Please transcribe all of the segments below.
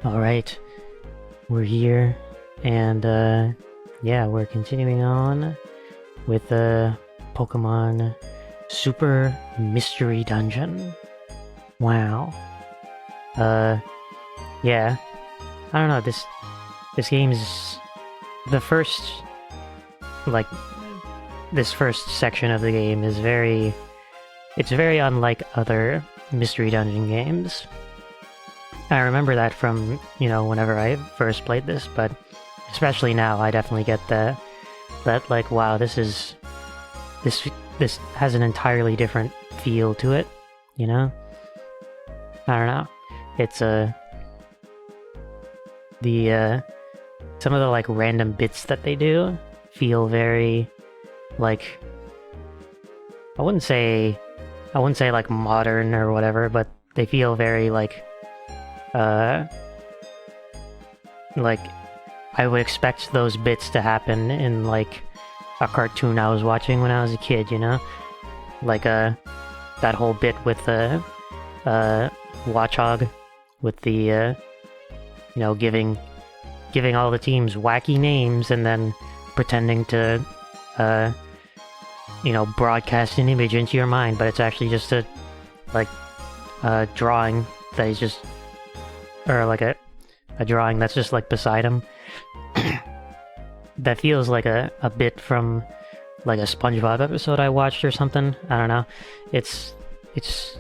Alright, we're here, and yeah, we're continuing on with the Pokemon Super Mystery Dungeon. Wow. Yeah. I don't know, this game is the first, like, this first section of the game is it's very unlike other Mystery Dungeon games. I remember that from, whenever I first played this, but especially now, I definitely get that like, wow, this this has an entirely different feel to it, you know? I don't know. It's the some of the like random bits that they do feel very like I wouldn't say like modern or whatever, but they feel very uh like I would expect those bits to happen in like a cartoon I was watching when I was a kid, you know? Like that whole bit with the Watchog with the giving all the teams wacky names and then pretending to uh broadcast an image into your mind, but it's actually just a like drawing that he's just or like a drawing that's just like beside him. That feels like a bit from like a SpongeBob episode I watched or something. I don't know. It's it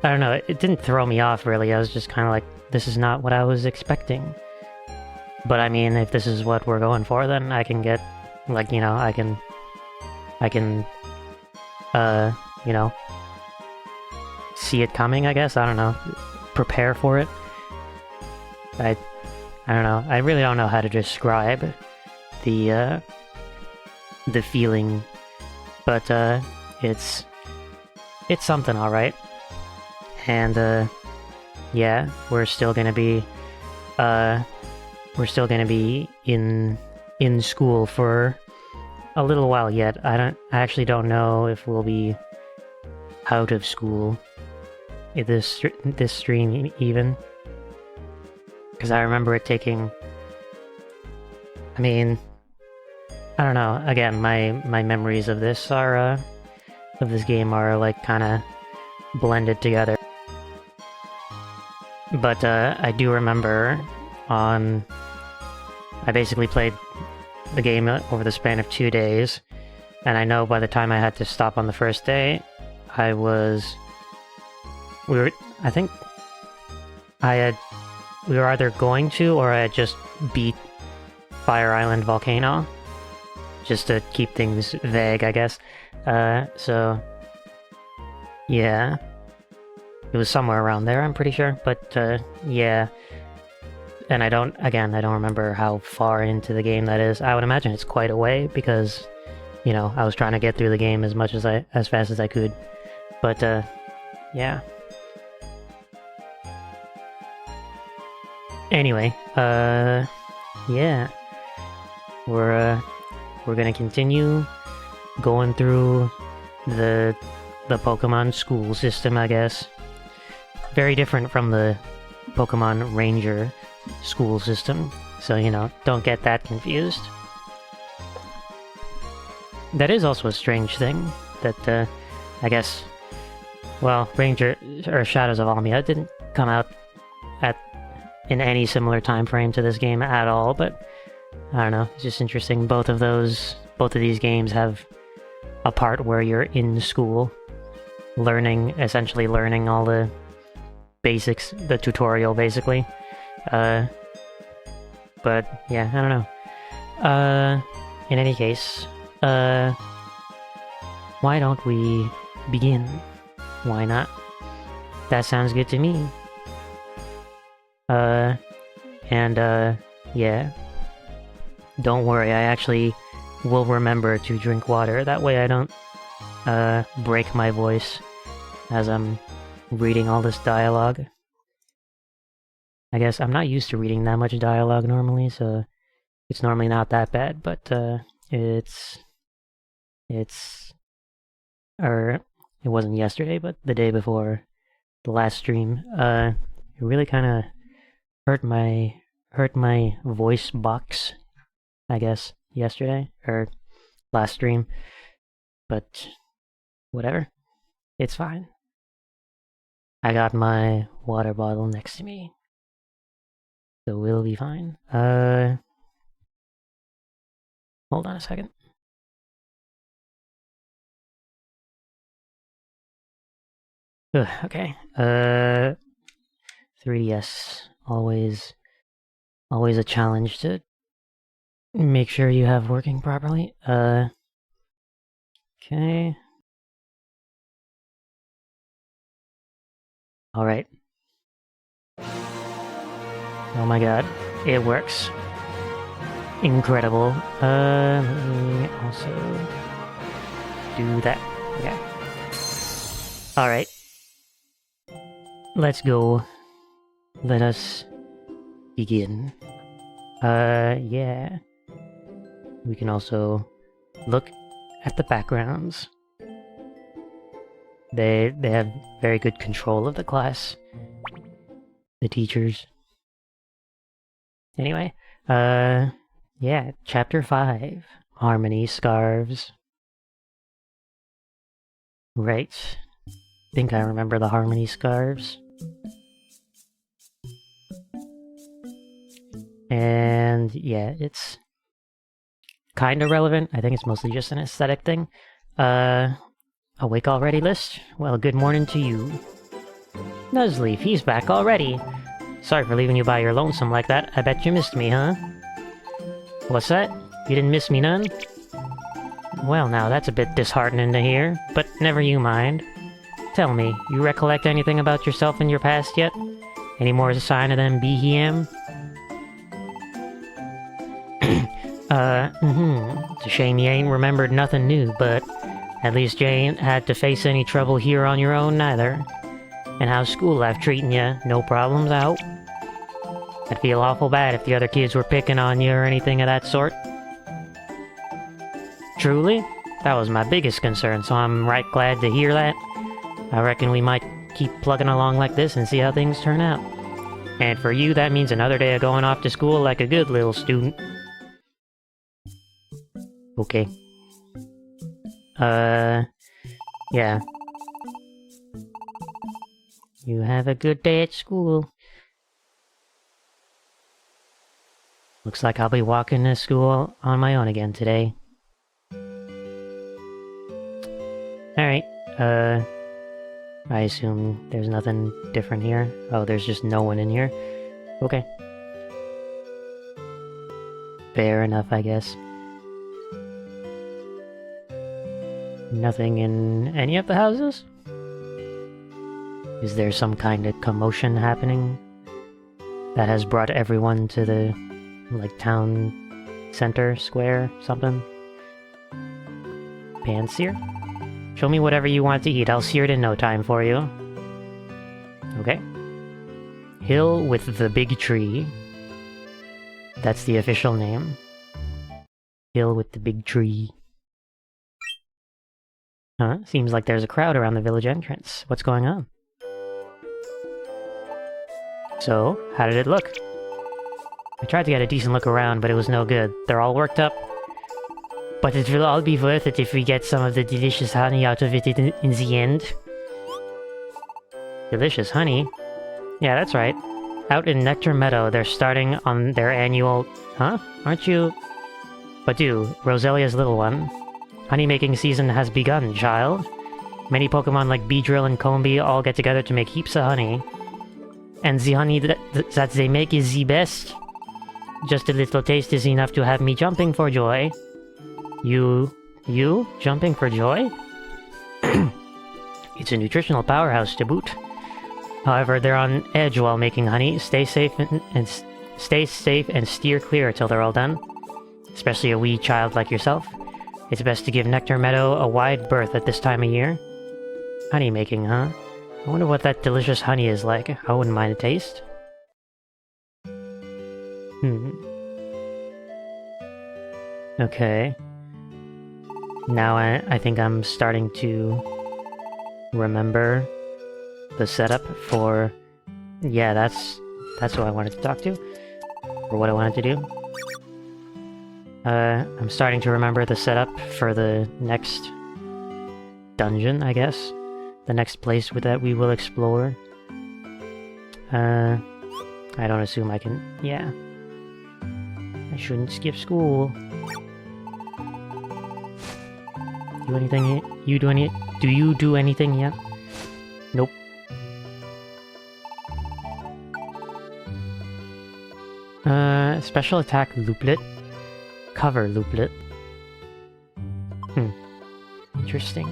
I don't know. It didn't throw me off really. I was just kind of like, this is not what I was expecting. But I mean, if this is what we're going for, then I can get like, I can you know, see it coming, I guess. I don't know. Prepare for it. I don't know. I really don't know how to describe the feeling, but it's something, all right. And yeah, we're still gonna be in school for a little while yet. I actually don't know if we'll be out of school in this stream even. Because I remember it taking... I mean... I don't know. Again, my memories of this are, of this game are, like, kinda blended together. But, I do remember I basically played the game over the span of 2 days, and I know by the time I had to stop on the first day, I were either going to, or I had just beat Fire Island Volcano, just to keep things vague, I guess. So, yeah. It was somewhere around there, I'm pretty sure, but, yeah. And I don't remember how far into the game that is. I would imagine it's quite a way, because, I was trying to get through the game as fast as I could. But, yeah. Anyway, yeah. We're gonna continue going through the Pokemon school system, I guess. Very different from the Pokemon Ranger school system, so, don't get that confused. That is also a strange thing, that, I guess, well, Ranger, or Shadows of Almia didn't come out in any similar time frame to this game at all, but I don't know, it's just interesting. Both of these games have a part where you're in school, essentially learning all the basics, the tutorial, basically. But, yeah, I don't know. In any case, why don't we begin? Why not? That sounds good to me. Yeah. Don't worry, I actually will remember to drink water. That way I don't, break my voice as I'm reading all this dialogue. I guess I'm not used to reading that much dialogue normally, so it's normally not that bad, but, or it wasn't yesterday, but the day before the last stream, It really kind of hurt my voice box, I guess, yesterday or last stream. But whatever, it's fine. I got my water bottle next to me, so we'll be fine. Hold on a second. Ugh, okay. 3DS, always a challenge to make sure you have working properly. Okay. Alright. Oh my god, it works. Incredible. Let me also do that. Okay. Alright. Let's go. Let us begin. Yeah. We can also look at the backgrounds. They have very good control of the class. The teachers. Anyway, yeah, Chapter 5. Harmony Scarves. Right. Think I remember the Harmony Scarves. And yeah, it's kind of relevant. I think it's mostly just an aesthetic thing. Awake already list? Well, good morning to you. Nuzleaf, he's back already. Sorry for leaving you by your lonesome like that. I bet you missed me, huh? What's that? You didn't miss me none? Well now, that's a bit disheartening to hear, but never you mind. Tell me, you recollect anything about yourself in your past yet? Any more sign of them Behem? It's a shame you ain't remembered nothing new, but at least you ain't had to face any trouble here on your own neither. And how's school life treating you? No problems out? I'd feel awful bad if the other kids were picking on you or anything of that sort. Truly? That was my biggest concern, so I'm right glad to hear that. I reckon we might keep plugging along like this and see how things turn out. And for you, that means another day of going off to school like a good little student. Okay. Yeah. You have a good day at school. Looks like I'll be walking to school on my own again today. Alright, I assume there's nothing different here. Oh, there's just no one in here. Okay. Fair enough, I guess. Nothing in any of the houses? Is there some kind of commotion happening that has brought everyone to the, like, town center, square, something? Pan sear? Show me whatever you want to eat, I'll sear it in no time for you. Okay. Hill with the Big Tree. That's the official name. Hill with the Big Tree. Huh? Seems like there's a crowd around the village entrance. What's going on? So, how did it look? I tried to get a decent look around, but it was no good. They're all worked up. But it will all be worth it if we get some of the delicious honey out of it in the end. Delicious honey? Yeah, that's right. Out in Nectar Meadow, they're starting on their annual... Huh? Aren't you... But do, Roselia's little one. Honey-making season has begun, child. Many Pokemon like Beedrill and Combee all get together to make heaps of honey. And the honey that they make is the best. Just a little taste is enough to have me jumping for joy. You jumping for joy? It's a nutritional powerhouse to boot. However, they're on edge while making honey. Stay safe and steer clear till they're all done. Especially a wee child like yourself. It's best to give Nectar Meadow a wide berth at this time of year. Honey making, huh? I wonder what that delicious honey is like. I wouldn't mind a taste. Okay. Now I think I'm starting to remember the setup for Yeah, that's who I wanted to talk to. Or what I wanted to do. I'm starting to remember the setup for the next dungeon, I guess. The next place that we will explore. I don't assume I can... Yeah. I shouldn't skip school. Do anything? You do any? Do you do anything yet? Nope. Special attack looplet. Cover looplet. Interesting.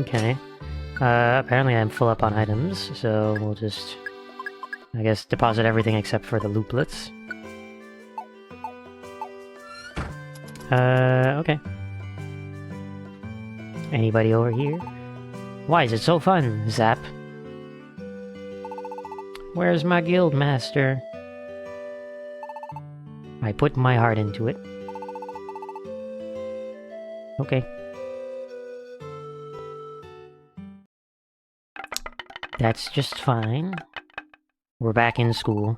Okay. Apparently I'm full up on items, so we'll just... I guess deposit everything except for the looplets. Okay. Anybody over here? Why is it so fun, Zap? Where's my guild master? I put my heart into it. Okay. That's just fine. We're back in school.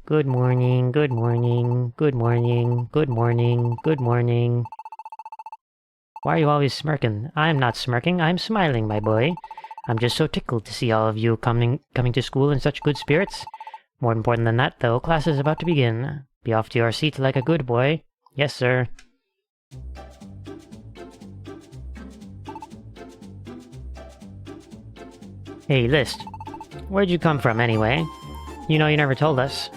Good morning, good morning, good morning, good morning, good morning. Why are you always smirking? I'm not smirking, I'm smiling, my boy. I'm just so tickled to see all of you coming to school in such good spirits. More important than that, though, class is about to begin. Be off to your seat like a good boy. Yes, sir. Hey, List. Where'd you come from, anyway? You know you never told us.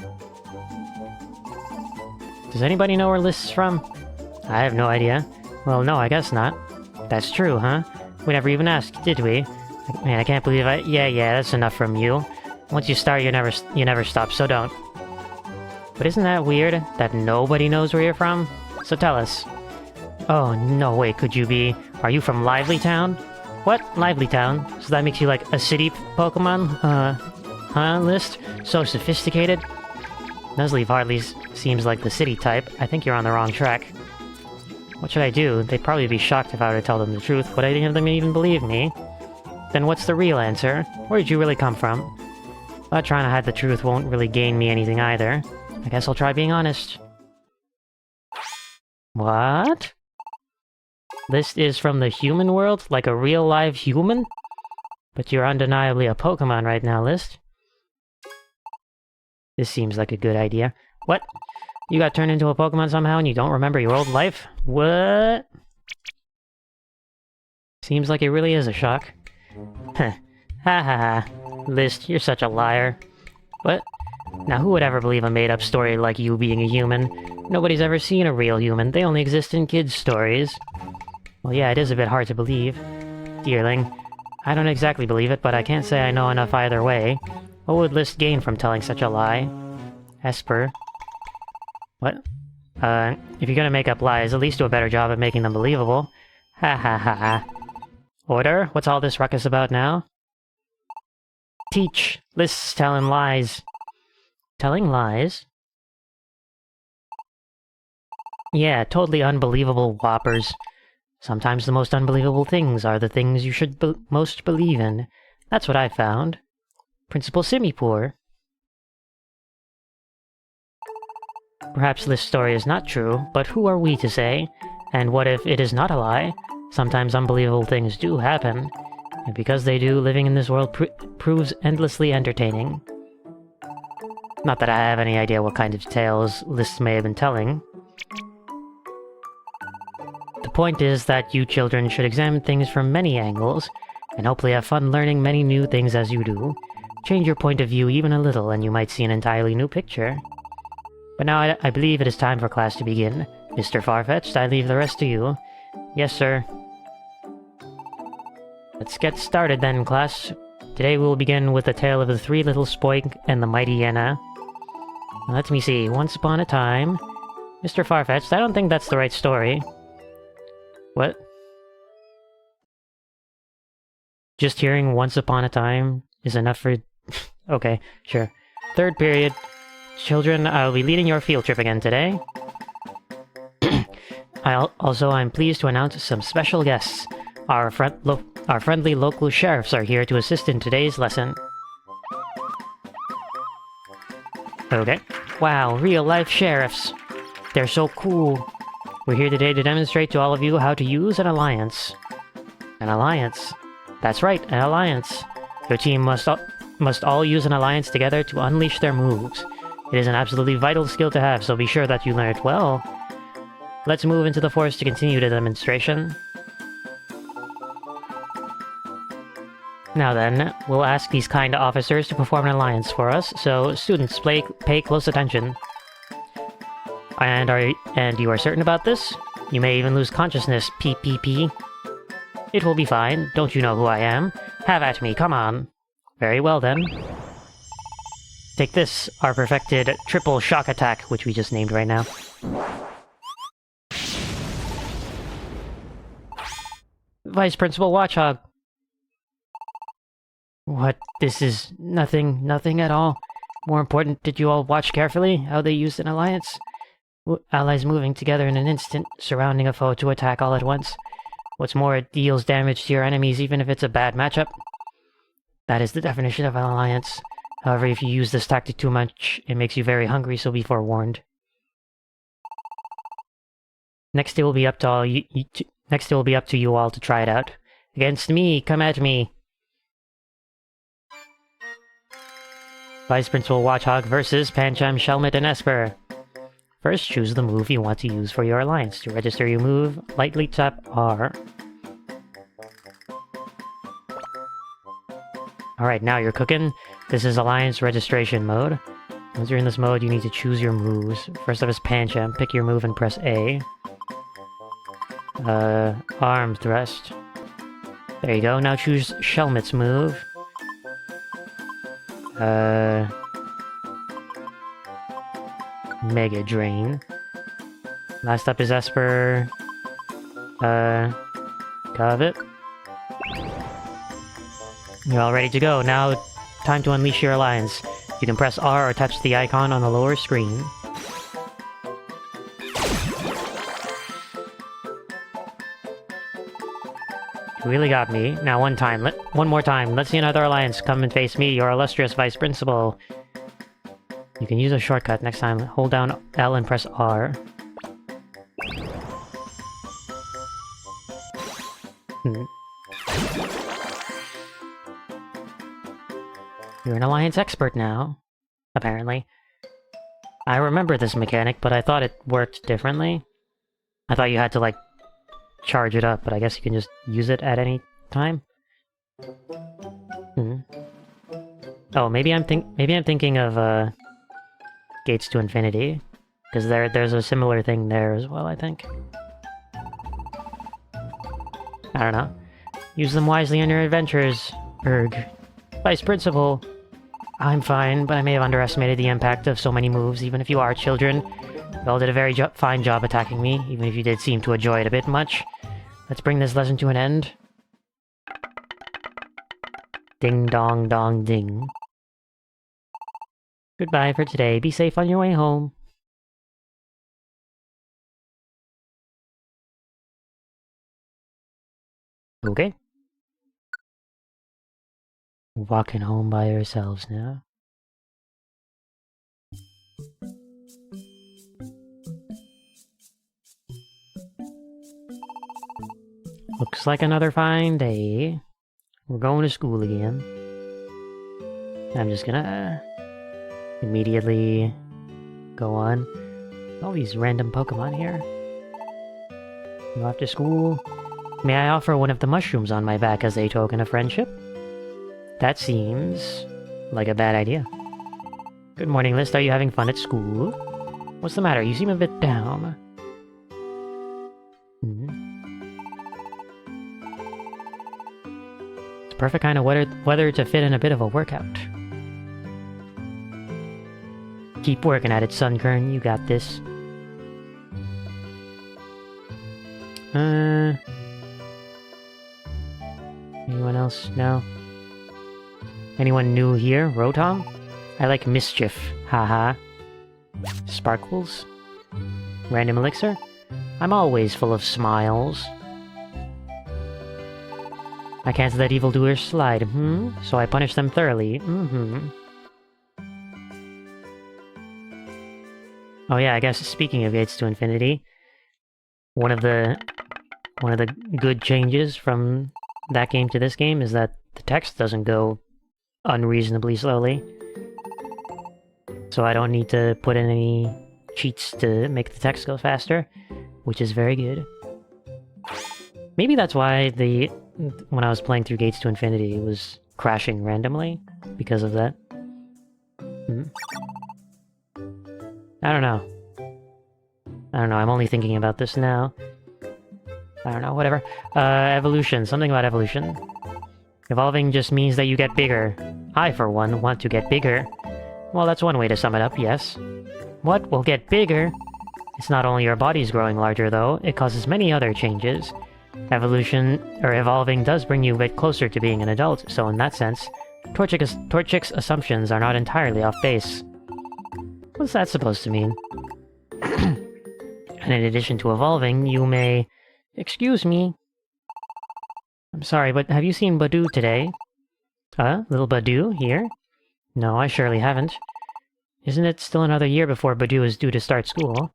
Does anybody know where List's from? I have no idea. Well, no, I guess not. That's true, huh? We never even asked, did we? Man, I can't believe I... Yeah, that's enough from you. Once you start, you never stop, so don't. But isn't that weird, that nobody knows where you're from? So tell us. Oh, no way, could you be... Are you from Lively Town? What? Lively Town? So that makes you like a city Pokémon? Huh, List? So sophisticated? Nuzleaf hardly seems like the city type. I think you're on the wrong track. What should I do? They'd probably be shocked if I were to tell them the truth, but I didn't have them even believe me. Then what's the real answer? Where did you really come from? But trying to hide the truth won't really gain me anything either. I guess I'll try being honest. What? List is from the human world? Like a real live human? But you're undeniably a Pokémon right now, List. This seems like a good idea. What? You got turned into a Pokémon somehow and you don't remember your old life? What? Seems like it really is a shock. Heh. Ha ha ha. List, you're such a liar. What? Now who would ever believe a made-up story like you being a human? Nobody's ever seen a real human. They only exist in kids' stories. Well, yeah, it is a bit hard to believe. Dearling, I don't exactly believe it, but I can't say I know enough either way. What would List gain from telling such a lie? Esper. What? If you're gonna make up lies, at least do a better job at making them believable. Ha ha ha ha. Order? What's all this ruckus about now? Teach! List's telling lies. Telling lies? Yeah, totally unbelievable whoppers. Sometimes the most unbelievable things are the things you should most believe in. That's what I found. Principal Simipour. Perhaps this story is not true, but who are we to say? And what if it is not a lie? Sometimes unbelievable things do happen. And because they do, living in this world proves endlessly entertaining. Not that I have any idea what kind of tales List may have been telling. The point is that you children should examine things from many angles, and hopefully have fun learning many new things as you do. Change your point of view even a little, and you might see an entirely new picture. But now I believe it is time for class to begin. Mr. Farfetch'd, I leave the rest to you. Yes, sir. Let's get started then, class. Today we will begin with the tale of the three little Spoink and the mighty Yenna. Let me see. Once upon a time... Mr. Farfetch'd, I don't think that's the right story. What? Just hearing once upon a time is enough for... Okay, sure. Third period. Children, I'll be leading your field trip again today. I'm pleased to announce some special guests. Our Our friendly local sheriffs are here to assist in today's lesson. Okay. Wow, real-life sheriffs. They're so cool. We're here today to demonstrate to all of you how to use an alliance. An alliance? That's right, an alliance. Your team must all use an alliance together to unleash their moves. It is an absolutely vital skill to have, so be sure that you learn it well. Let's move into the forest to continue the demonstration. Now then, we'll ask these kind officers to perform an alliance for us, so students, pay close attention. And you are certain about this? You may even lose consciousness, PPP. It will be fine. Don't you know who I am? Have at me, come on. Very well then. Take this, our perfected triple shock attack, which we just named right now. Vice Principal Watchhog. What? This is nothing at all. More important, did you all watch carefully how they used an alliance? Allies moving together in an instant, surrounding a foe to attack all at once. What's more, it deals damage to your enemies even if it's a bad matchup. That is the definition of an alliance. However, if you use this tactic too much, it makes you very hungry, so be forewarned. Next, it will be up to you all to try it out. Against me, come at me. Vice Principal Watchhog versus Pancham, Shelmet, and Esper. First, choose the move you want to use for your alliance. To register your move, lightly tap R. Alright, now you're cooking. This is Alliance Registration mode. Once you're in this mode, you need to choose your moves. First up is Pancham. Pick your move and press A. Arm thrust. There you go. Now choose Shelmet's move. Mega Drain. Last up is Esper. Covet. You're all ready to go. Now, time to unleash your alliance. You can press R or touch the icon on the lower screen. You really got me. Now one more time. Let's see another alliance. Come and face me, your illustrious Vice Principal. You can use a shortcut next time. Hold down L and press R. You're an alliance expert now, apparently. I remember this mechanic, but I thought it worked differently. I thought you had to, like, charge it up, but I guess you can just use it at any time. Oh, maybe I'm thinking of Gates to Infinity, because there's a similar thing there as well, I think. I don't know. Use them wisely on your adventures. Erg. Vice Principal. I'm fine, but I may have underestimated the impact of so many moves, even if you are children. You all did a very fine job attacking me, even if you did seem to enjoy it a bit much. Let's bring this lesson to an end. Ding dong dong ding. Goodbye for today. Be safe on your way home. Okay. Walking home by ourselves now. Looks like another fine day. We're going to school again. I'm just gonna immediately go on. All these random Pokemon here. Go off to school. May I offer one of the mushrooms on my back as a token of friendship? That seems like a bad idea. Good morning, List. Are you having fun at school? What's the matter? You seem a bit down. It's perfect kind of weather to fit in a bit of a workout. Keep working at it, Sunkern. You got this. Anyone else? No? Anyone new here? Rotom? I like Mischief. Haha. Sparkles? Random Elixir? I'm always full of smiles. I can't let evildoers slide, so I punish them thoroughly, Oh yeah, I guess speaking of Gates to Infinity, one of the good changes from that game to this game is that the text doesn't go unreasonably slowly. So I don't need to put in any cheats to make the text go faster, which is very good. Maybe that's why when I was playing through Gates to Infinity, it was crashing randomly because of that. I don't know. I'm only thinking about this now. I don't know, whatever. Evolution. Something about evolution. Evolving just means that you get bigger. I, for one, want to get bigger. Well, that's one way to sum it up, yes. What will get bigger? It's not only your body's growing larger, though. It causes many other changes. Evolution, or evolving, does bring you a bit closer to being an adult, so in that sense, Torchic's assumptions are not entirely off base. What's that supposed to mean? And in addition to evolving, you may... Excuse me. I'm sorry, but have you seen Badoo today? Little Badoo here? No, I surely haven't. Isn't it still another year before Badoo is due to start school?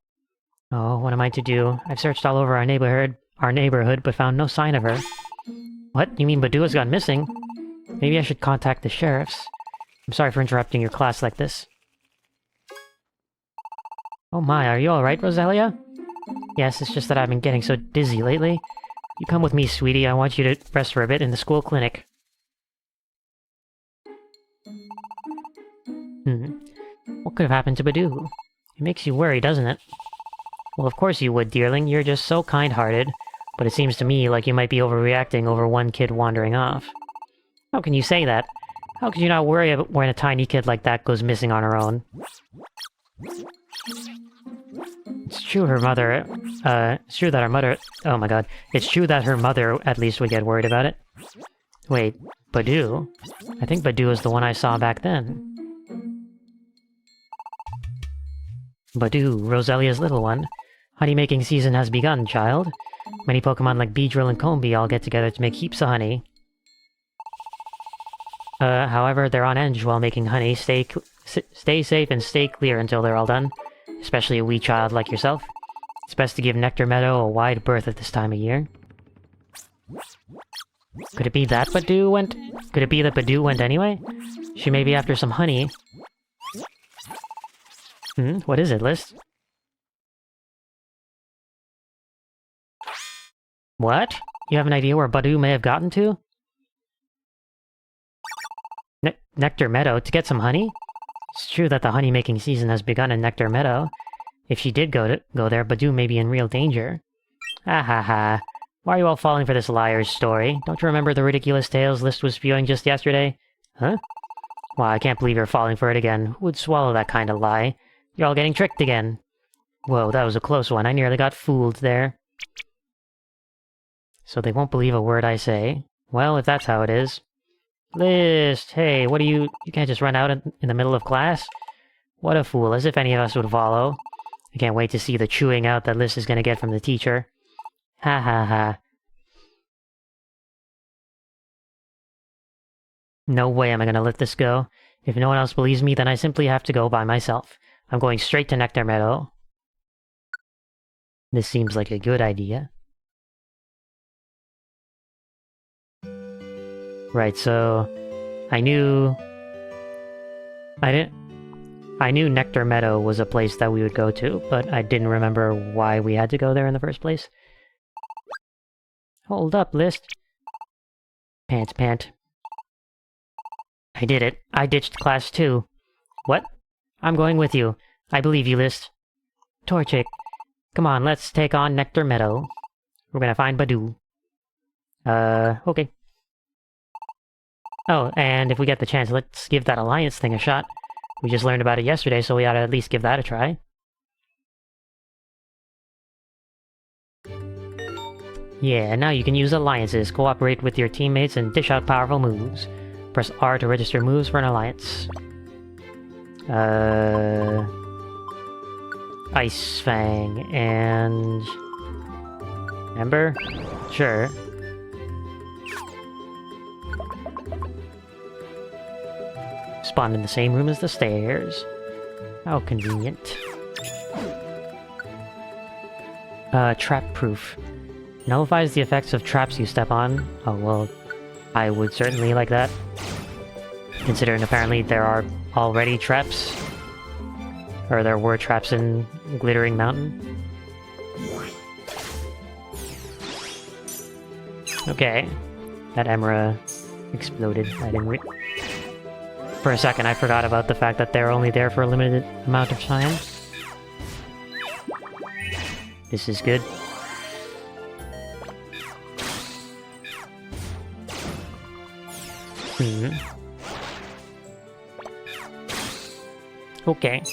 Oh, what am I to do? I've searched all over our neighborhood, but found no sign of her. What? You mean Badoo has gone missing? Maybe I should contact the sheriffs. I'm sorry for interrupting your class like this. Oh my, are you alright, Rosalia? Yes, it's just that I've been getting so dizzy lately. You come with me, sweetie. I want you to rest for a bit in the school clinic. What could have happened to Badoo? It makes you worry, doesn't it? Well, of course you would, dearling. You're just so kind-hearted. But it seems to me like you might be overreacting over one kid wandering off. How can you say that? How could you not worry about when a tiny kid like that goes missing on her own? It's true it's true that our mother... Oh my god. It's true that her mother at least would get worried about it. Wait, Badoo? I think Badoo is the one I saw back then. Badoo, Rosalia's little one. Honey-making season has begun, child. Many Pokemon like Beedrill and Combee all get together to make heaps of honey. However, they're on edge while making honey. Stay safe and stay clear until they're all done. Especially a wee child like yourself. It's best to give Nectar Meadow a wide berth at this time of year. Could it be that Badoo went? Could it be that Badoo went anyway? She may be after some honey. What is it, List? What? You have an idea where Badoo may have gotten to? Nectar Meadow, to get some honey? It's true that the honey-making season has begun in Nectar Meadow. If she did go there, Badoo may be in real danger. Ah ha ha. Why are you all falling for this liar's story? Don't you remember the ridiculous tales List was spewing just yesterday? Huh? Well, I can't believe you're falling for it again. Who would swallow that kind of lie? You're all getting tricked again. Whoa, that was a close one. I nearly got fooled there. So they won't believe a word I say. Well, if that's how it is. List, hey, what are you... You can't just run out in the middle of class? What a fool, as if any of us would follow. I can't wait to see the chewing out that List is gonna get from the teacher. Ha ha ha. No way am I gonna let this go. If no one else believes me, then I simply have to go by myself. I'm going straight to Nectar Meadow. This seems like a good idea. Right, so... I knew Nectar Meadow was a place that we would go to, but I didn't remember why we had to go there in the first place. Hold up, List. Pant. I did it. I ditched class too. What? I'm going with you. I believe you, List. Torchic. Come on, let's take on Nectar Meadow. We're gonna find Badoo. Okay. Oh, and if we get the chance, let's give that alliance thing a shot. We just learned about it yesterday, so we ought to at least give that a try. Yeah, now you can use alliances, cooperate with your teammates, and dish out powerful moves. Press R to register moves for an alliance. Ice Fang, and... Ember? Sure. spawned in the same room as the stairs. How convenient. Trap proof. Nullifies the effects of traps you step on. Oh, well, I would certainly like that. Considering apparently there are already traps. Or there were traps in Glittering Mountain. Okay. That Emra exploded. I didn't For a second, I forgot about the fact that they're only there for a limited amount of time. This is good. Okay,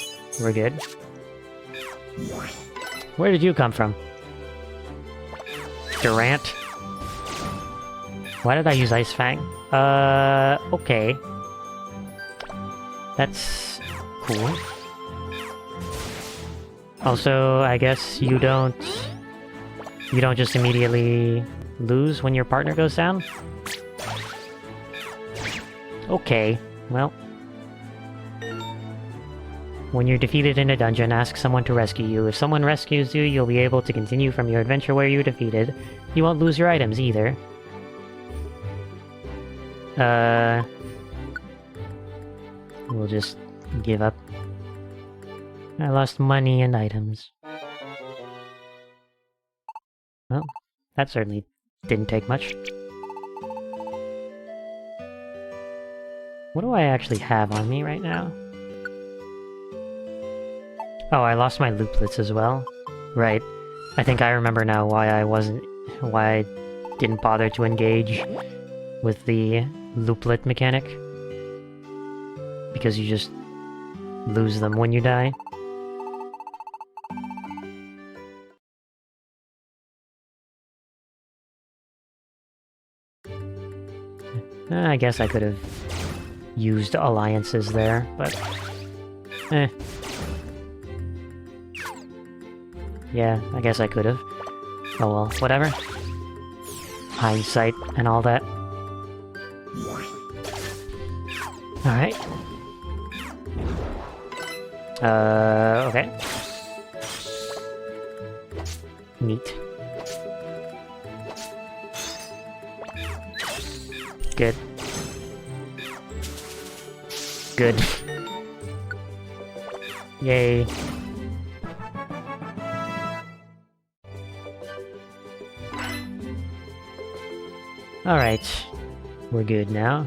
we're good. Where did you come from? Durant? Why did I use Ice Fang? Okay. That's cool. Also, I guess you don't just immediately lose when your partner goes down? Okay, well. When you're defeated in a dungeon, ask someone to rescue you. If someone rescues you, you'll be able to continue from your adventure where you were defeated. You won't lose your items either. We'll just give up. I lost money and items. Well, that certainly didn't take much. What do I actually have on me right now? Oh, I lost my looplets as well. Right. I think I remember now why I didn't bother to engage with the looplet mechanic. Because you just lose them when you die. I guess I could have used alliances there, but... Yeah, I guess I could have. Oh well, whatever. Hindsight and all that. Alright. Okay. Neat. Good. Good. Yay. Alright. We're good now.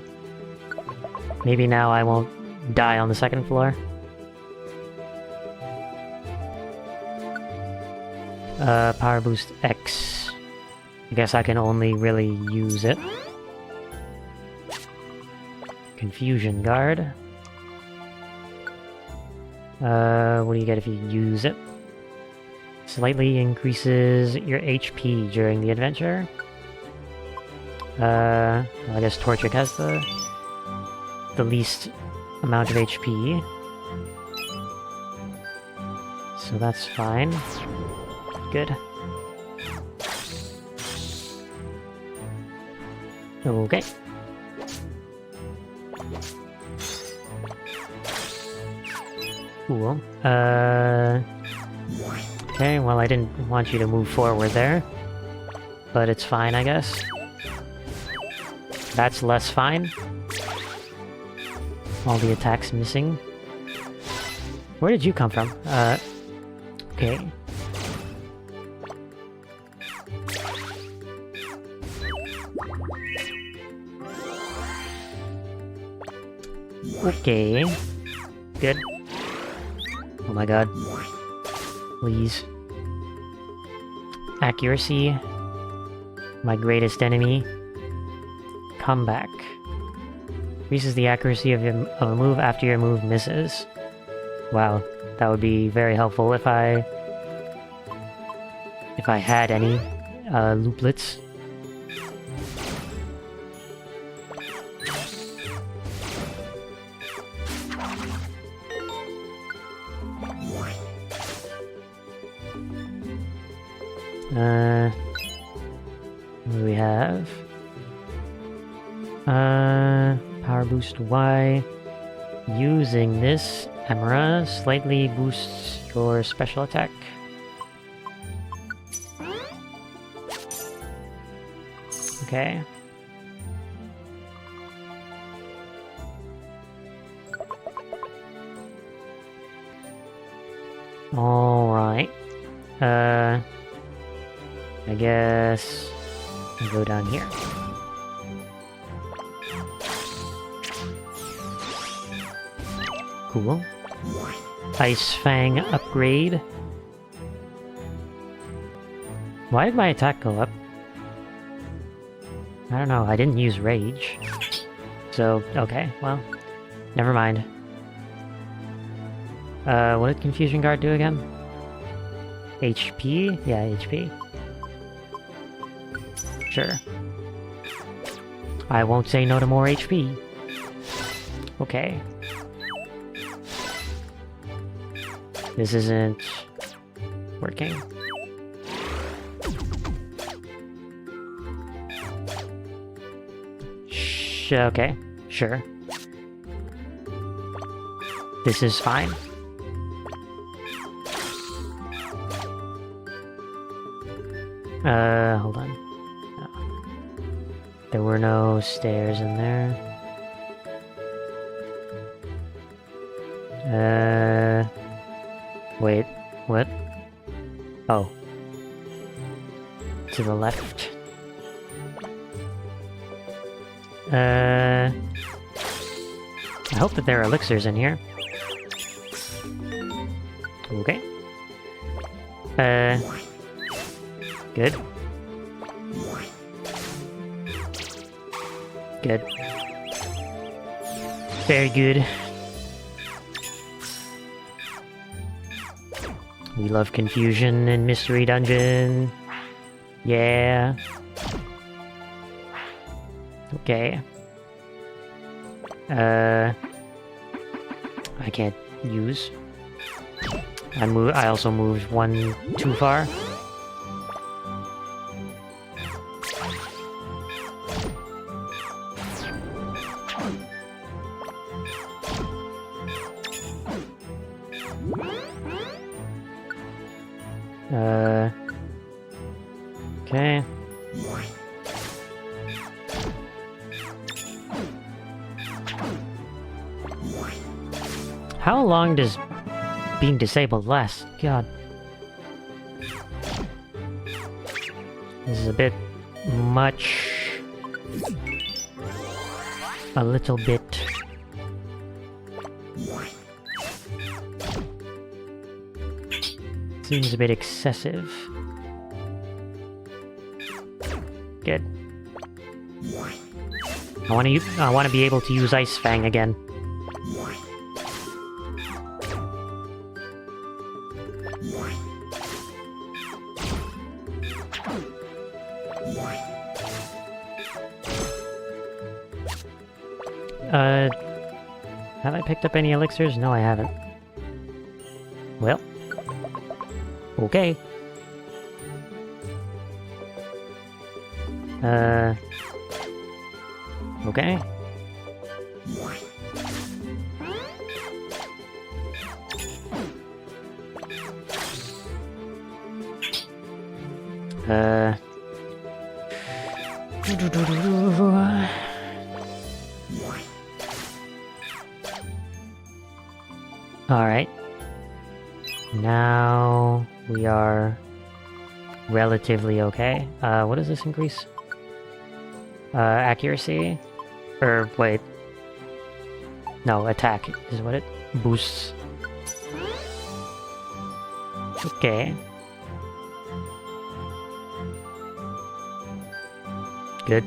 Maybe now I won't die on the second floor. Power Boost X. I guess I can only really use it. Confusion Guard. What do you get if you use it? Slightly increases your HP during the adventure. Well, I guess Torchic has the least amount of HP. So that's fine. Good. Okay. Cool. Okay, well I didn't want you to move forward there. But it's fine, I guess. That's less fine. All the attacks missing. Where did you come from? Okay. Okay. Good. Oh my god. Please. Accuracy. My greatest enemy. Comeback. Increases the accuracy of a move after your move misses. Wow, that would be very helpful if I had any looplets. What do we have? Power boost Y. Using this Emera slightly boosts your special attack. Okay. Alright. I guess I'll go down here. Cool. Ice Fang upgrade. Why did my attack go up? I don't know, I didn't use Rage. So, okay, well, never mind. What did Confusion Guard do again? HP? Yeah, HP. Sure. I won't say no to more HP. Okay. This isn't working. Okay, sure. This is fine. Hold on. No. There were no stairs in there. Wait, what? Oh. To the left. I hope that there are elixirs in here. Okay. Good. Good. Very good. We love confusion in Mystery Dungeon. Yeah. Okay. I can't use. I also moved one too far. Okay. How long does being disabled last? God. This is a bit much. A little bit. Seems a bit excessive. Good. I want to be able to use Ice Fang again. Have I picked up any elixirs? No, I haven't. Well. Okay. Okay. Alright. Now we are relatively okay. What does this increase? Accuracy? Or, wait. No, attack is what it boosts. Okay. Good.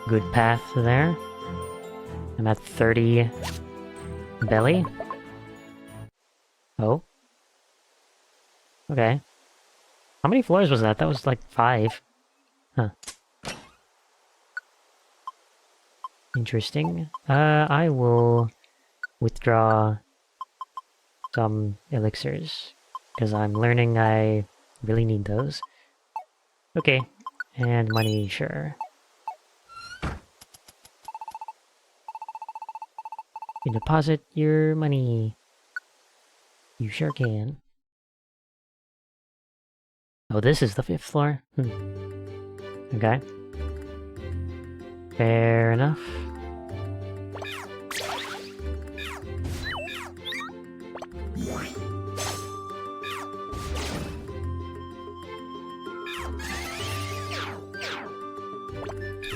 Good path there. I'm at 30 belly. Oh. Okay. How many floors was that? That was like 5. Huh. Interesting. I will withdraw some elixirs, because I'm learning I really need those. Okay. And money, sure. You can deposit your money. You sure can. Oh, this is the 5th floor? Okay. Fair enough.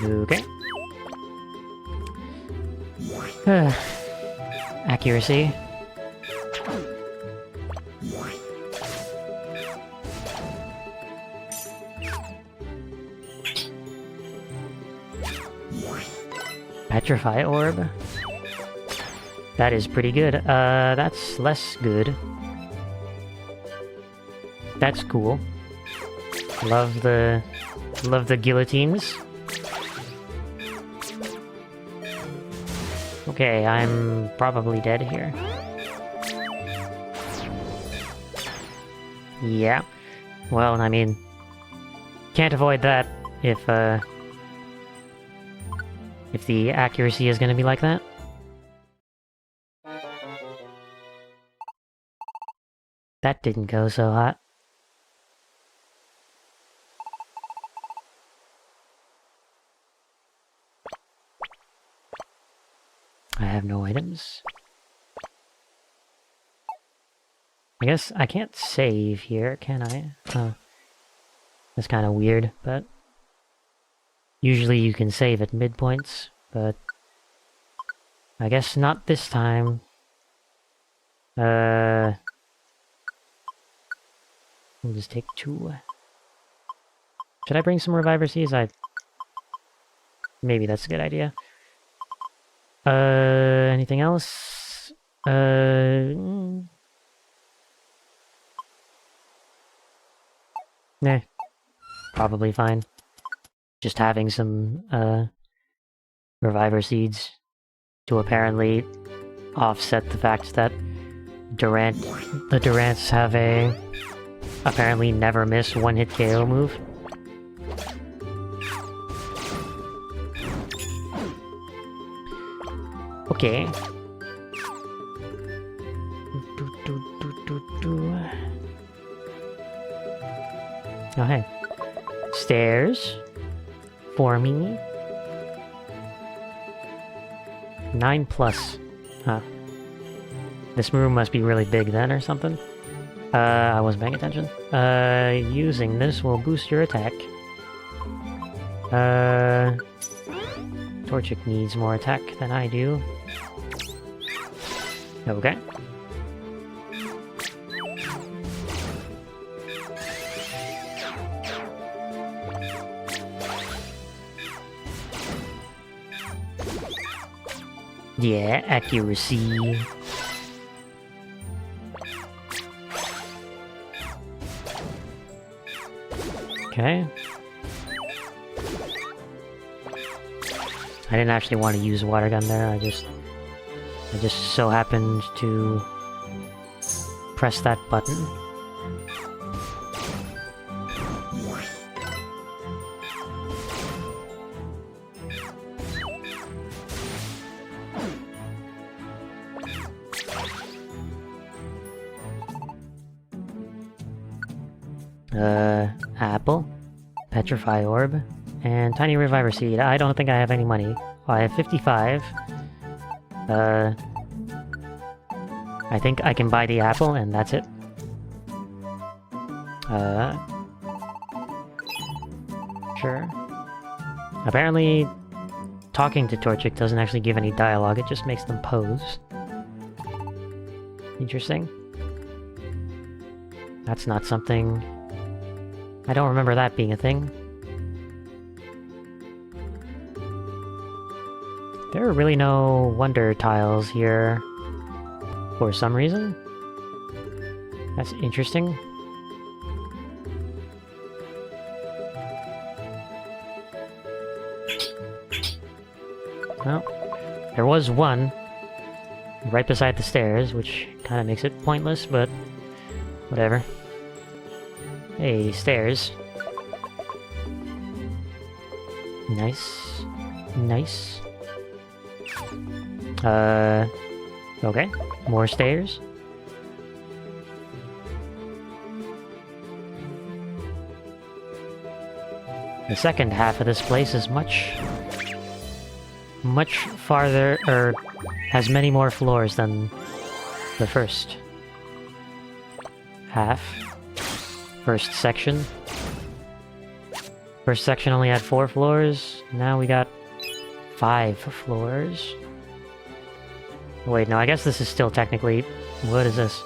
Okay. Accuracy. Petrify orb. That is pretty good. That's less good. That's cool. Love the guillotines. Okay, I'm probably dead here. Yeah. Well, I mean, can't avoid that if the accuracy is gonna be like that. That didn't go so hot. I have no items. I guess I can't save here, can I? Oh. That's kind of weird, but... Usually you can save at midpoints, but... I guess not this time. We'll just take 2. Should I bring some Reviver Seeds? Maybe that's a good idea. Anything else? Nah. Probably fine. Just having some, Reviver Seeds to apparently offset the fact that the Durants have a apparently never miss one-hit KO move. Okay. Oh, hey. Stairs. For me. 9+. Huh. This room must be really big then, or something. I wasn't paying attention. Using this will boost your attack. Torchic needs more attack than I do. Okay. Yeah, accuracy. Okay. I didn't actually want to use water gun there, I just so happened to press that button. Apple, Petrify Orb, and Tiny Reviver Seed. I don't think I have any money. Oh, I have 55. I think I can buy the apple, and that's it. Sure. Apparently, talking to Torchic doesn't actually give any dialogue, it just makes them pose. Interesting. That's not something... I don't remember that being a thing. There are really no wonder tiles here for some reason. That's interesting. Well, there was one right beside the stairs, which kind of makes it pointless, but whatever. Hey, stairs. Nice. Nice. Okay, more stairs. The second half of this place is much farther, or has many more floors than the first half. First section. First section only had 4 floors, now we got 5 floors. Wait, no, I guess this is still technically... What is this?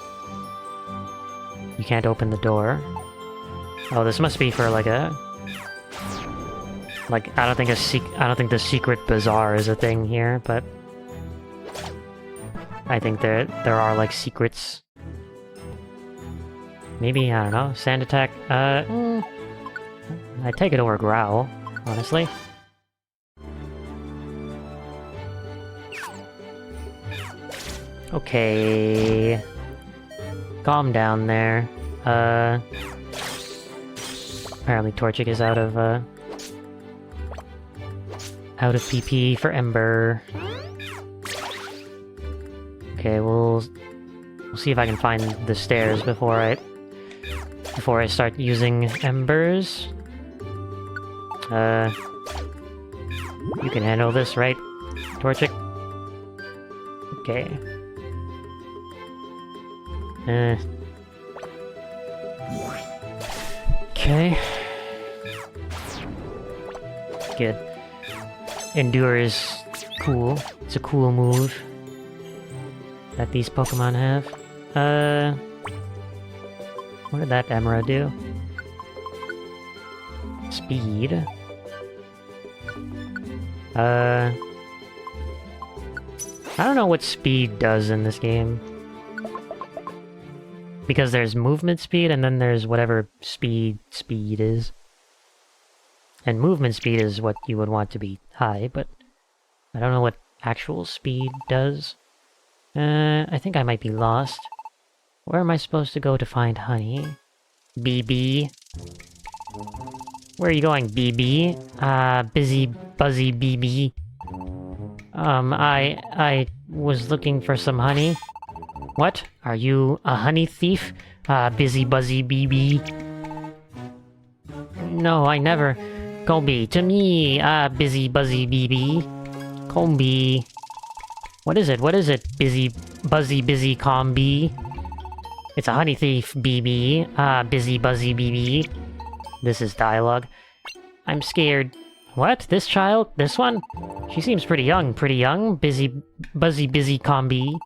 You can't open the door. Oh, this must be for like a... Like, I don't think the secret bazaar is a thing here, but... I think there are like secrets. Maybe, I don't know, sand attack, I'd take it over growl, honestly. Okay... Calm down there. Apparently Torchic is out of PP for Ember. Okay, we'll see if I can find the stairs before I start using Embers. You can handle this, right, Torchic? Okay. Okay. Good. Endure is cool. It's a cool move that these Pokemon have. What did that Emerald do? Speed. I don't know what speed does in this game. Because there's movement speed, and then there's whatever speed is. And movement speed is what you would want to be high, but I don't know what actual speed does. I think I might be lost. Where am I supposed to go to find honey? BB? Where are you going, BB? Busy Buzzy BB. I was looking for some honey. What? Are you a honey thief? Busy Buzzy BB? No, I never... Combi, to me! Busy Buzzy BB. Combi. What is it? What is it? Busy Combi? It's a honey thief, BB. Busy Buzzy BB. This is dialogue. I'm scared. What? This child? This one? She seems pretty young. Pretty young? Busy Combi.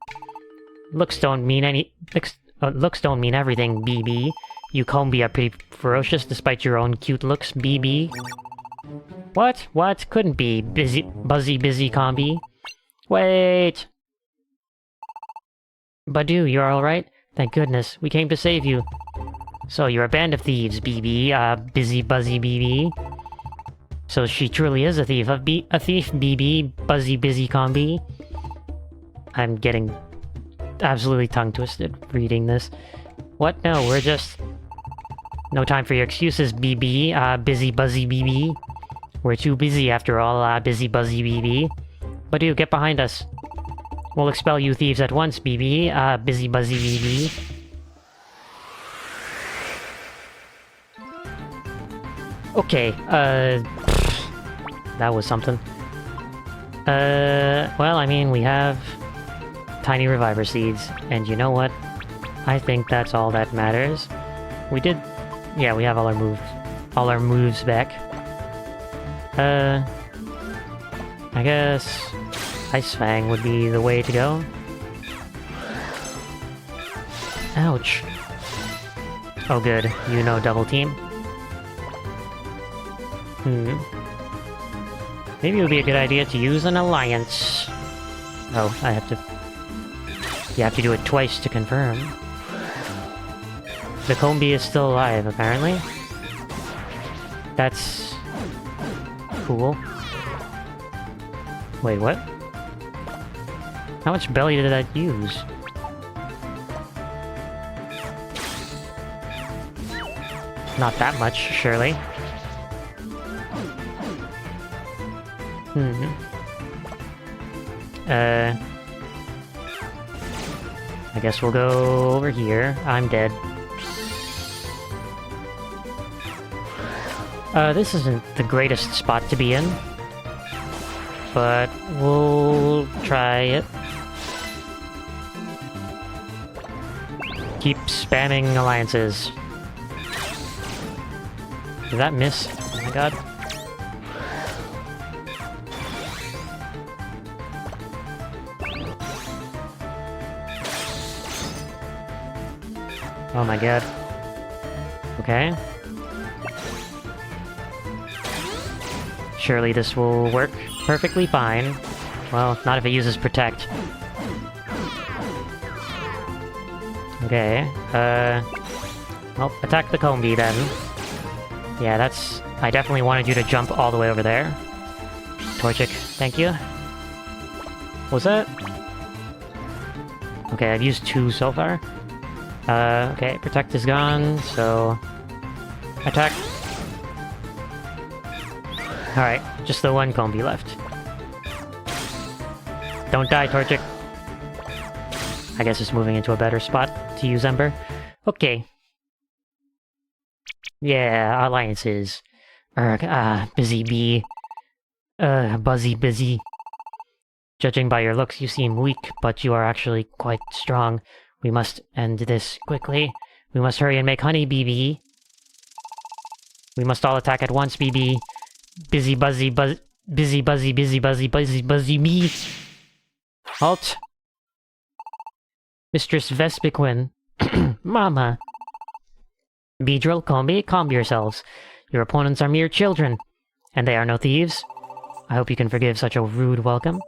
Looks don't mean everything, BB. You Combi are pretty ferocious despite your own cute looks, BB. What? What? Couldn't be. Busy Combi. Wait! Badu, you're alright? Thank goodness, we came to save you. So you're a band of thieves, BB, Busy BB. So she truly is a thief, BB, Busy Combi. I'm getting absolutely tongue-twisted reading this. What? No, we're just... No time for your excuses, BB, Busy BB. We're too busy after all, Busy BB. Badu, get behind us. We'll expel you thieves at once, BB, Busy BB. Okay, that was something. Well, I mean, we have tiny reviver seeds, and you know what? I think that's all that matters. We did... Yeah, we have all our moves back. I guess... Ice Fang would be the way to go. Ouch. Oh good, you know double team. Maybe it would be a good idea to use an alliance. Oh, I have to... You have to do it twice to confirm. The Combi is still alive, apparently. That's... cool. Wait, what? How much belly did I use? Not that much, surely. I guess we'll go over here. I'm dead. This isn't the greatest spot to be in, but we'll try it. Keep spamming alliances. Did that miss? Oh my god. Oh my god. Okay. Surely this will work perfectly fine. Well, not if it uses Protect. Okay, well, attack the Combi then. Yeah, that's... I definitely wanted you to jump all the way over there. Torchic, thank you. What was that? Okay, I've used 2 so far. Okay, Protect is gone, so... Attack. Alright, just the 1 Combi left. Don't die, Torchic. I guess it's moving into a better spot to use Ember. Okay. Yeah, alliances. Busy bee. Busy. Judging by your looks, you seem weak, but you are actually quite strong. We must end this quickly. We must hurry and make honey, BB. We must all attack at once, BB. Busy bee. Halt. Mistress Vespiquen. Mama. Beedrill, Combi, calm yourselves. Your opponents are mere children, and they are no thieves. I hope you can forgive such a rude welcome.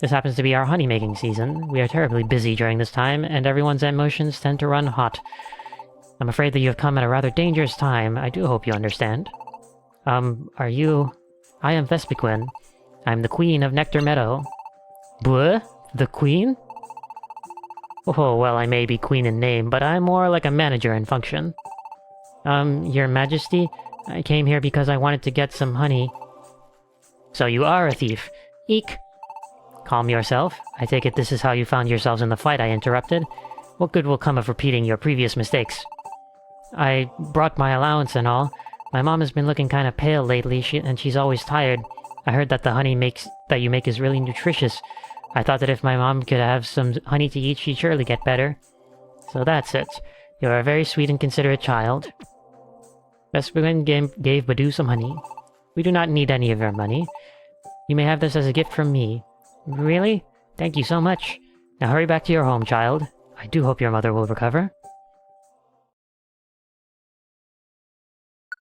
This happens to be our honey-making season. We are terribly busy during this time, and everyone's emotions tend to run hot. I'm afraid that you have come at a rather dangerous time. I do hope you understand. Are you... I am Vespiquen. I'm the Queen of Nectar Meadow. Bleh? The Queen? Oh, well, I may be queen in name, but I'm more like a manager in function. Your Majesty, I came here because I wanted to get some honey. So you are a thief. Eek! Calm yourself. I take it this is how you found yourselves in the fight I interrupted. What good will come of repeating your previous mistakes? I brought my allowance and all. My mom has been looking kind of pale lately, and she's always tired. I heard that the honey that you make is really nutritious. I thought that if my mom could have some honey to eat, she'd surely get better. So that's it. You're a very sweet and considerate child. Vespiquen gave Badu some honey. We do not need any of your money. You may have this as a gift from me. Really? Thank you so much. Now hurry back to your home, child. I do hope your mother will recover.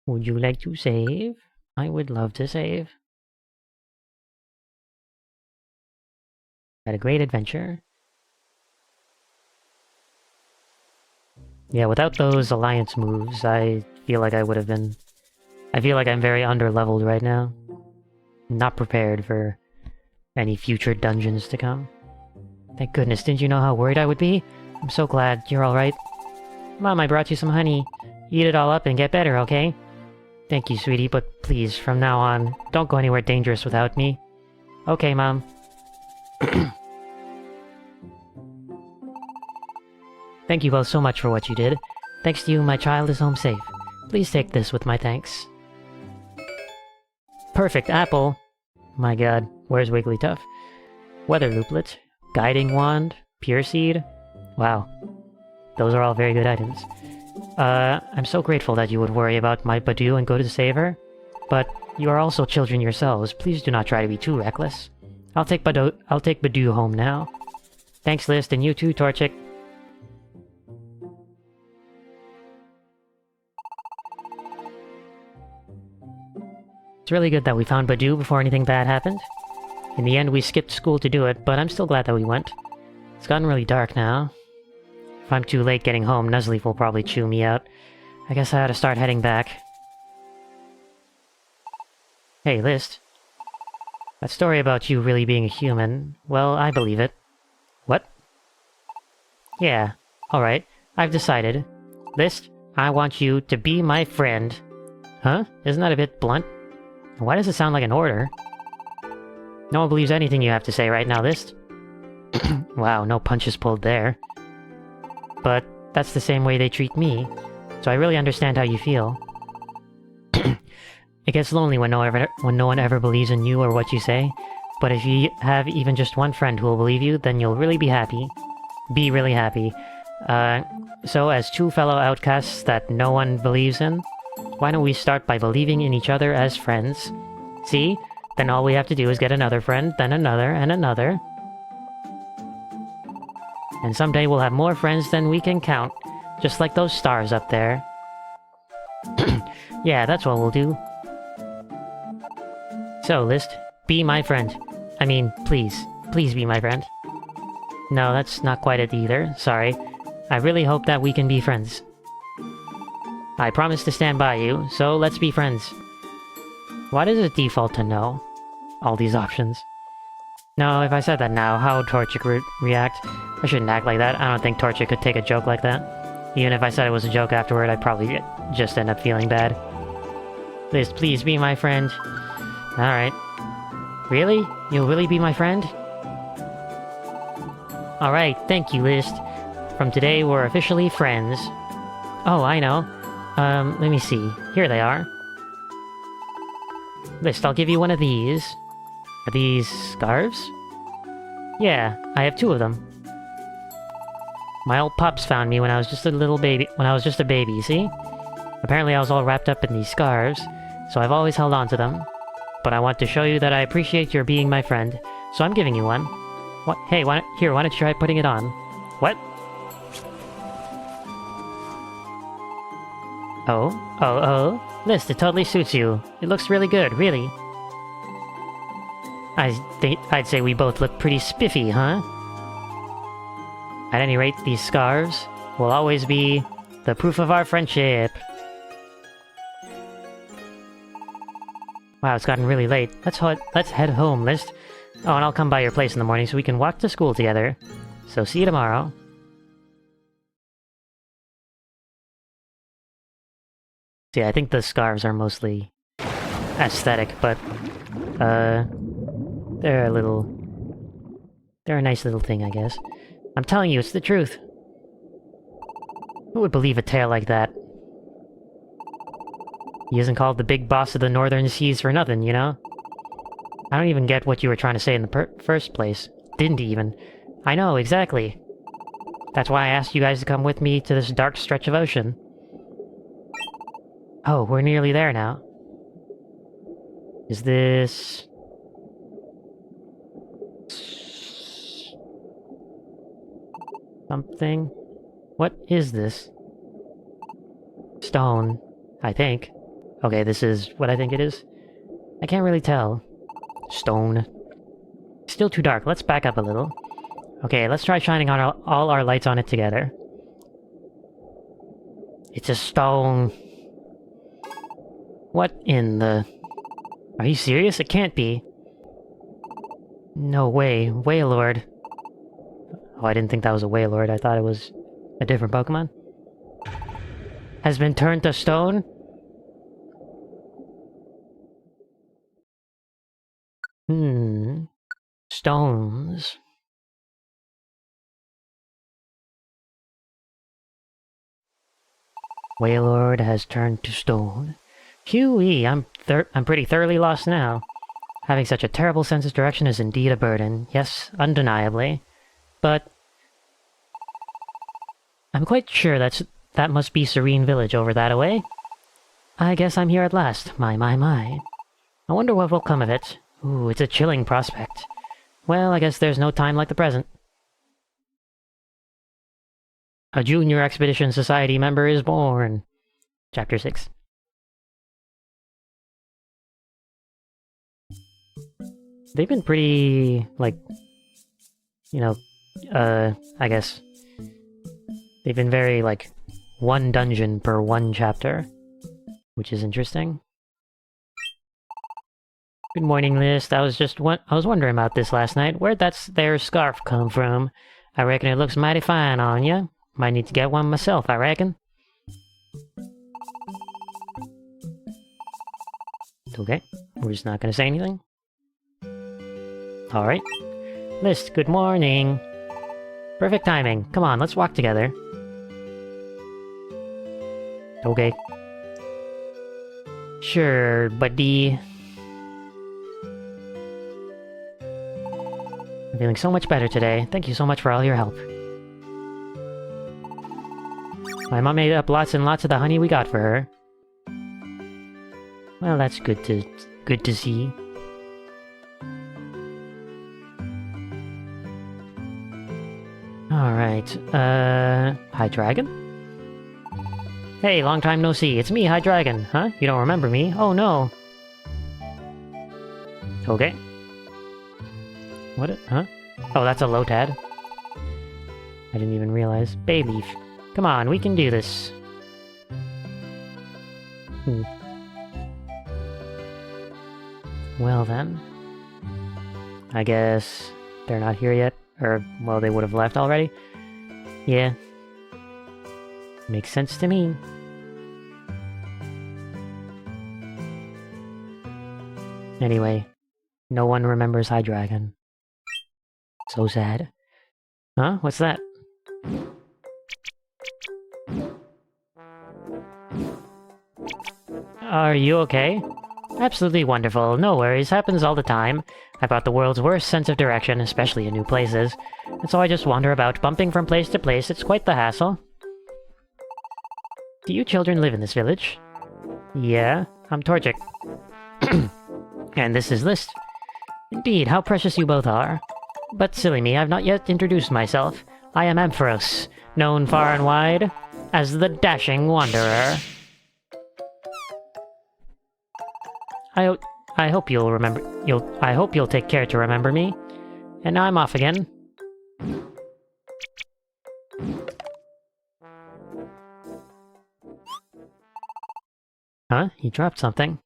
Would you like to save? I would love to save. Had a great adventure. Yeah, without those alliance moves, I feel like I would have been... I feel like I'm very under-leveled right now. Not prepared for any future dungeons to come. Thank goodness, didn't you know how worried I would be? I'm so glad you're alright. Mom, I brought you some honey. Eat it all up and get better, okay? Thank you, sweetie, but please, from now on, don't go anywhere dangerous without me. Okay, Mom. Thank you both so much for what you did. Thanks to you, my child is home safe. Please take this with my thanks. Perfect apple! My god, where's Wigglytuff? Weather looplet, guiding wand, pure seed. Wow. Those are all very good items. I'm so grateful that you would worry about my Badu and go to save her. But you are also children yourselves. Please do not try to be too reckless. I'll take Badu home now. Thanks, List, and you too, Torchic. It's really good that we found Badu before anything bad happened. In the end, we skipped school to do it, but I'm still glad that we went. It's gotten really dark now. If I'm too late getting home, Nuzleaf will probably chew me out. I guess I ought to start heading back. Hey, List. That story about you really being a human, well, I believe it. What? Yeah, alright. I've decided. List, I want you to be my friend. Huh? Isn't that a bit blunt? Why does it sound like an order? No one believes anything you have to say right now, List. Wow, no punches pulled there. but that's the same way they treat me, so I really understand how you feel. It gets lonely when no one ever believes in you or what you say, but if you have even just one friend who will believe you, then you'll really be happy. Be really happy. So as two fellow outcasts that no one believes in, why don't we start by believing in each other as friends? See? Then all we have to do is get another friend, then another, and another. And someday we'll have more friends than we can count, just like those stars up there. Yeah, that's what we'll do. So, List, be my friend. I mean, please. Please be my friend. No, that's not quite it either. Sorry. I really hope that we can be friends. I promise to stand by you, so let's be friends. Why does it default to no? All these options. No, if I said that now, how would Torchic react? I shouldn't act like that. I don't think Torchic could take a joke like that. Even if I said it was a joke afterward, I'd probably just end up feeling bad. List, please be my friend. Alright. Really? You'll really be my friend? Alright, thank you, List. From today, we're officially friends. Oh, I know. Let me see. Here they are. List, I'll give you one of these. Are these scarves? Yeah, I have 2 of them. My old pops found me when I was just a little baby. See? Apparently I was all wrapped up in these scarves, so I've always held on to them. But I want to show you that I appreciate your being my friend, so I'm giving you one. What? Hey, why don't you try putting it on? What? Oh. List, it totally suits you. It looks really good, really. I'd say we both look pretty spiffy, huh? At any rate, these scarves will always be the proof of our friendship. Wow, it's gotten really late. Let's head home, List. Oh, and I'll come by your place in the morning so we can walk to school together. So see you tomorrow. See, I think the scarves are mostly aesthetic, but they're a nice little thing, I guess. I'm telling you, it's the truth. Who would believe a tale like that? He isn't called the big boss of the northern seas for nothing, you know? I don't even get what you were trying to say in the first place. Didn't even. I know, exactly. That's why I asked you guys to come with me to this dark stretch of ocean. Oh, we're nearly there now. Is this... something? What is this? Stone, I think. Okay, this is what I think it is. I can't really tell. Stone. Still too dark. Let's back up a little. Okay, let's try shining on all our lights on it together. It's a stone. What in the... Are you serious? It can't be. No way. Wailord. Oh, I didn't think that was a Wailord. I thought it was a different Pokemon. Has been turned to stone? Stones. Wailord has turned to stone. Phew-wee, I'm pretty thoroughly lost now. Having such a terrible sense of direction is indeed a burden. Yes, undeniably. But... I'm quite sure that must be Serene Village over that away. I guess I'm here at last. My. I wonder what will come of it. Ooh, it's a chilling prospect. Well, I guess there's no time like the present. A Junior Expedition Society member is born. Chapter 6. They've been pretty, like, you know, I guess... They've been very, like, one dungeon per one chapter, which is interesting. Good morning, List. I was wondering about this last night. Where'd that there scarf come from? I reckon it looks mighty fine on ya. Might need to get one myself, I reckon. Okay, we're just not gonna say anything. Alright. List, good morning. Perfect timing. Come on, let's walk together. Okay. Sure, buddy. I'm feeling so much better today. Thank you so much for all your help. My mom made up lots and lots of the honey we got for her. Well, that's good to see. Alright, Hi Dragon? Hey, long time no see, it's me, Hi Dragon. Huh? You don't remember me? Oh no! Okay. What? Huh? Oh, that's a Lotad. I didn't even realize. Bayleaf. Come on, we can do this. Well then. I guess they're not here yet. Or, well, they would have left already. Yeah. Makes sense to me. Anyway, no one remembers High Dragon. So sad. Huh? What's that? Are you okay? Absolutely wonderful. No worries. Happens all the time. I've got the world's worst sense of direction, especially in new places. And so I just wander about, bumping from place to place. It's quite the hassle. Do you children live in this village? Yeah, I'm Torchic. And this is List. Indeed, how precious you both are. But silly me, I've not yet introduced myself. I am Ampharos, known far and wide as the Dashing Wanderer. I hope you'll remember. I hope you'll take care to remember me. And now I'm off again. Huh? He dropped something.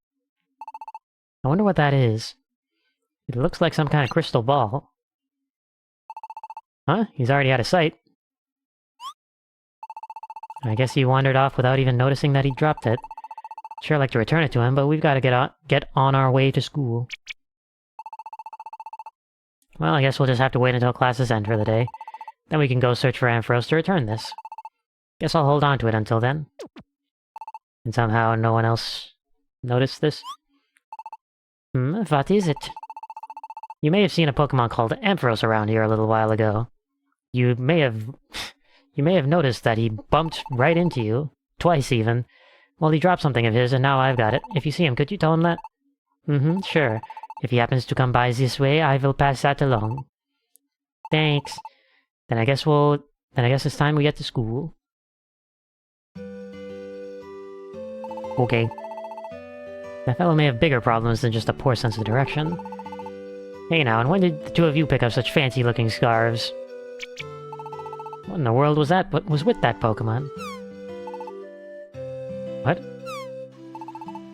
I wonder what that is. It looks like some kind of crystal ball. Huh? He's already out of sight. I guess he wandered off without even noticing that he dropped it. Sure like to return it to him, but we've got to get on our way to school. Well, I guess we'll just have to wait until classes end for the day. Then we can go search for Ampharos to return this. Guess I'll hold on to it until then. And somehow no one else noticed this? What is it? You may have seen a Pokémon called Ampharos around here a little while ago. You may have noticed that he bumped right into you. Twice even. Well, he dropped something of his, and now I've got it. If you see him, could you tell him that? Sure. If he happens to come by this way, I will pass that along. Thanks. Then I guess it's time we get to school. Okay. That fellow may have bigger problems than just a poor sense of direction. Hey now, and when did the two of you pick up such fancy-looking scarves? What in the world was that? What was with that Pokémon? What?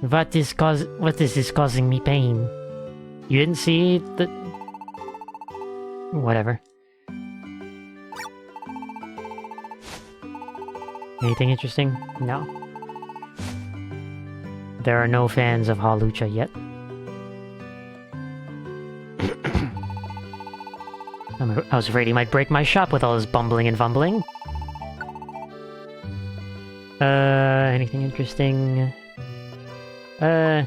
What is this causing me pain? You didn't see the... Whatever. Anything interesting? No. There are no fans of Hawlucha yet. I was afraid he might break my shop with all his bumbling and fumbling. Anything interesting? I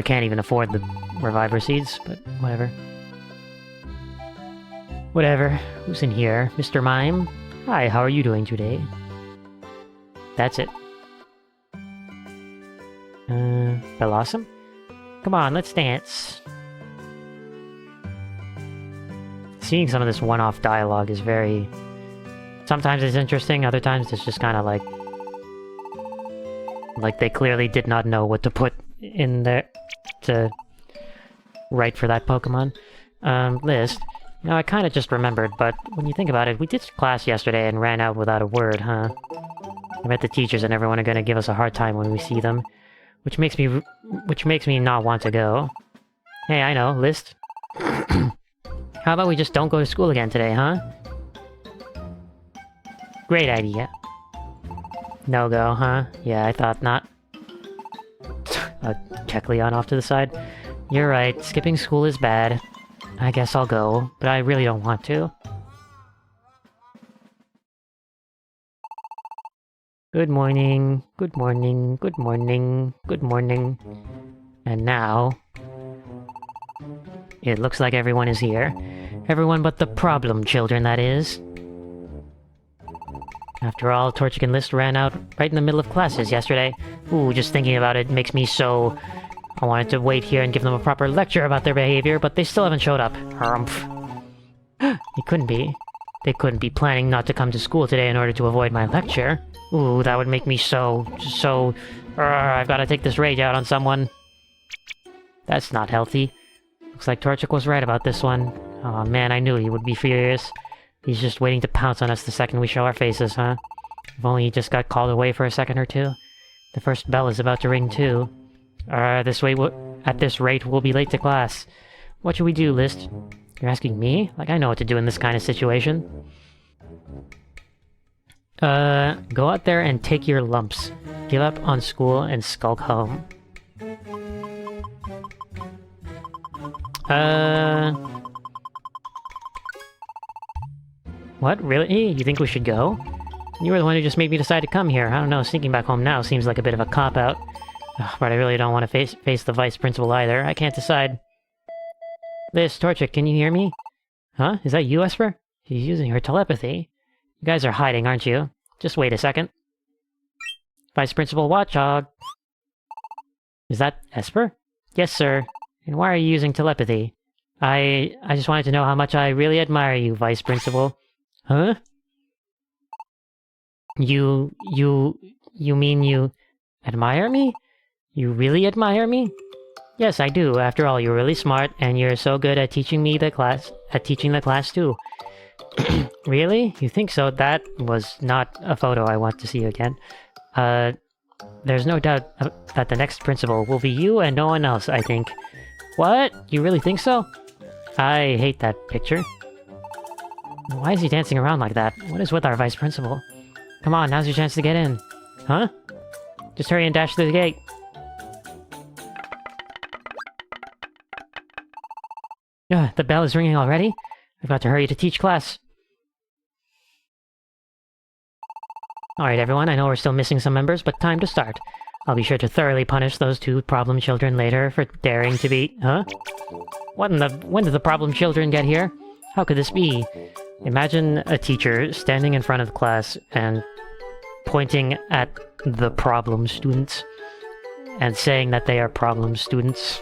can't even afford the Reviver Seeds, but whatever. Whatever. Who's in here? Mr. Mime? Hi, how are you doing today? That's it. Blossom? Come on, let's dance. Seeing some of this one-off dialogue is very... Sometimes it's interesting, other times it's just kind of like... Like they clearly did not know what to put in there to write for that Pokemon. List. You know, I kind of just remembered, but when you think about it, we did class yesterday and ran out without a word, huh? I bet the teachers and everyone are gonna give us a hard time when we see them. Which makes me not want to go. Hey, I know, List. How about we just don't go to school again today, huh? Great idea. No go, huh? Yeah, I thought not. Check Leon off to the side. You're right, skipping school is bad. I guess I'll go, but I really don't want to. Good morning, good morning, good morning, good morning. And now... it looks like everyone is here. Everyone but the problem children, that is. After all, Torchic and List ran out right in the middle of classes yesterday. Ooh, just thinking about it makes me so... I wanted to wait here and give them a proper lecture about their behavior, but they still haven't showed up. Harumph. It couldn't be. They couldn't be planning not to come to school today in order to avoid my lecture. Ooh, that would make me so... I've got to take this rage out on someone. That's not healthy. Looks like Torchic was right about this one. Aw, man, I knew he would be furious. He's just waiting to pounce on us the second we show our faces, huh? If only he just got called away for a second or two. The first bell is about to ring, too. At this rate, we'll be late to class. What should we do, List? You're asking me? Like, I know what to do in this kind of situation. Go out there and take your lumps. Give up on school and skulk home. What? Really? You think we should go? You were the one who just made me decide to come here. I don't know, sneaking back home now seems like a bit of a cop-out. But I really don't want to face the vice principal either. I can't decide. Liz, Torchic, can you hear me? Huh? Is that you, Esper? She's using her telepathy. You guys are hiding, aren't you? Just wait a second. Vice Principal Watchog. Is that Esper? Yes, sir. And why are you using telepathy? I just wanted to know how much I really admire you, Vice Principal. Huh? You mean you admire me? You really admire me? Yes, I do. After all, you're really smart, and you're so good at teaching the class too. Really? You think so? That was not a photo I want to see again. There's no doubt that the next principal will be you and no one else, I think. What? You really think so? I hate that picture. Why is he dancing around like that? What is with our vice principal? Come on, now's your chance to get in. Huh? Just hurry and dash through the gate. The bell is ringing already? I've got to hurry to teach class. Alright everyone, I know we're still missing some members, but time to start. I'll be sure to thoroughly punish those two problem children later for daring to be... Huh? When did the problem children get here? How could this be? Imagine a teacher standing in front of the class and pointing at the problem students and saying that they are problem students.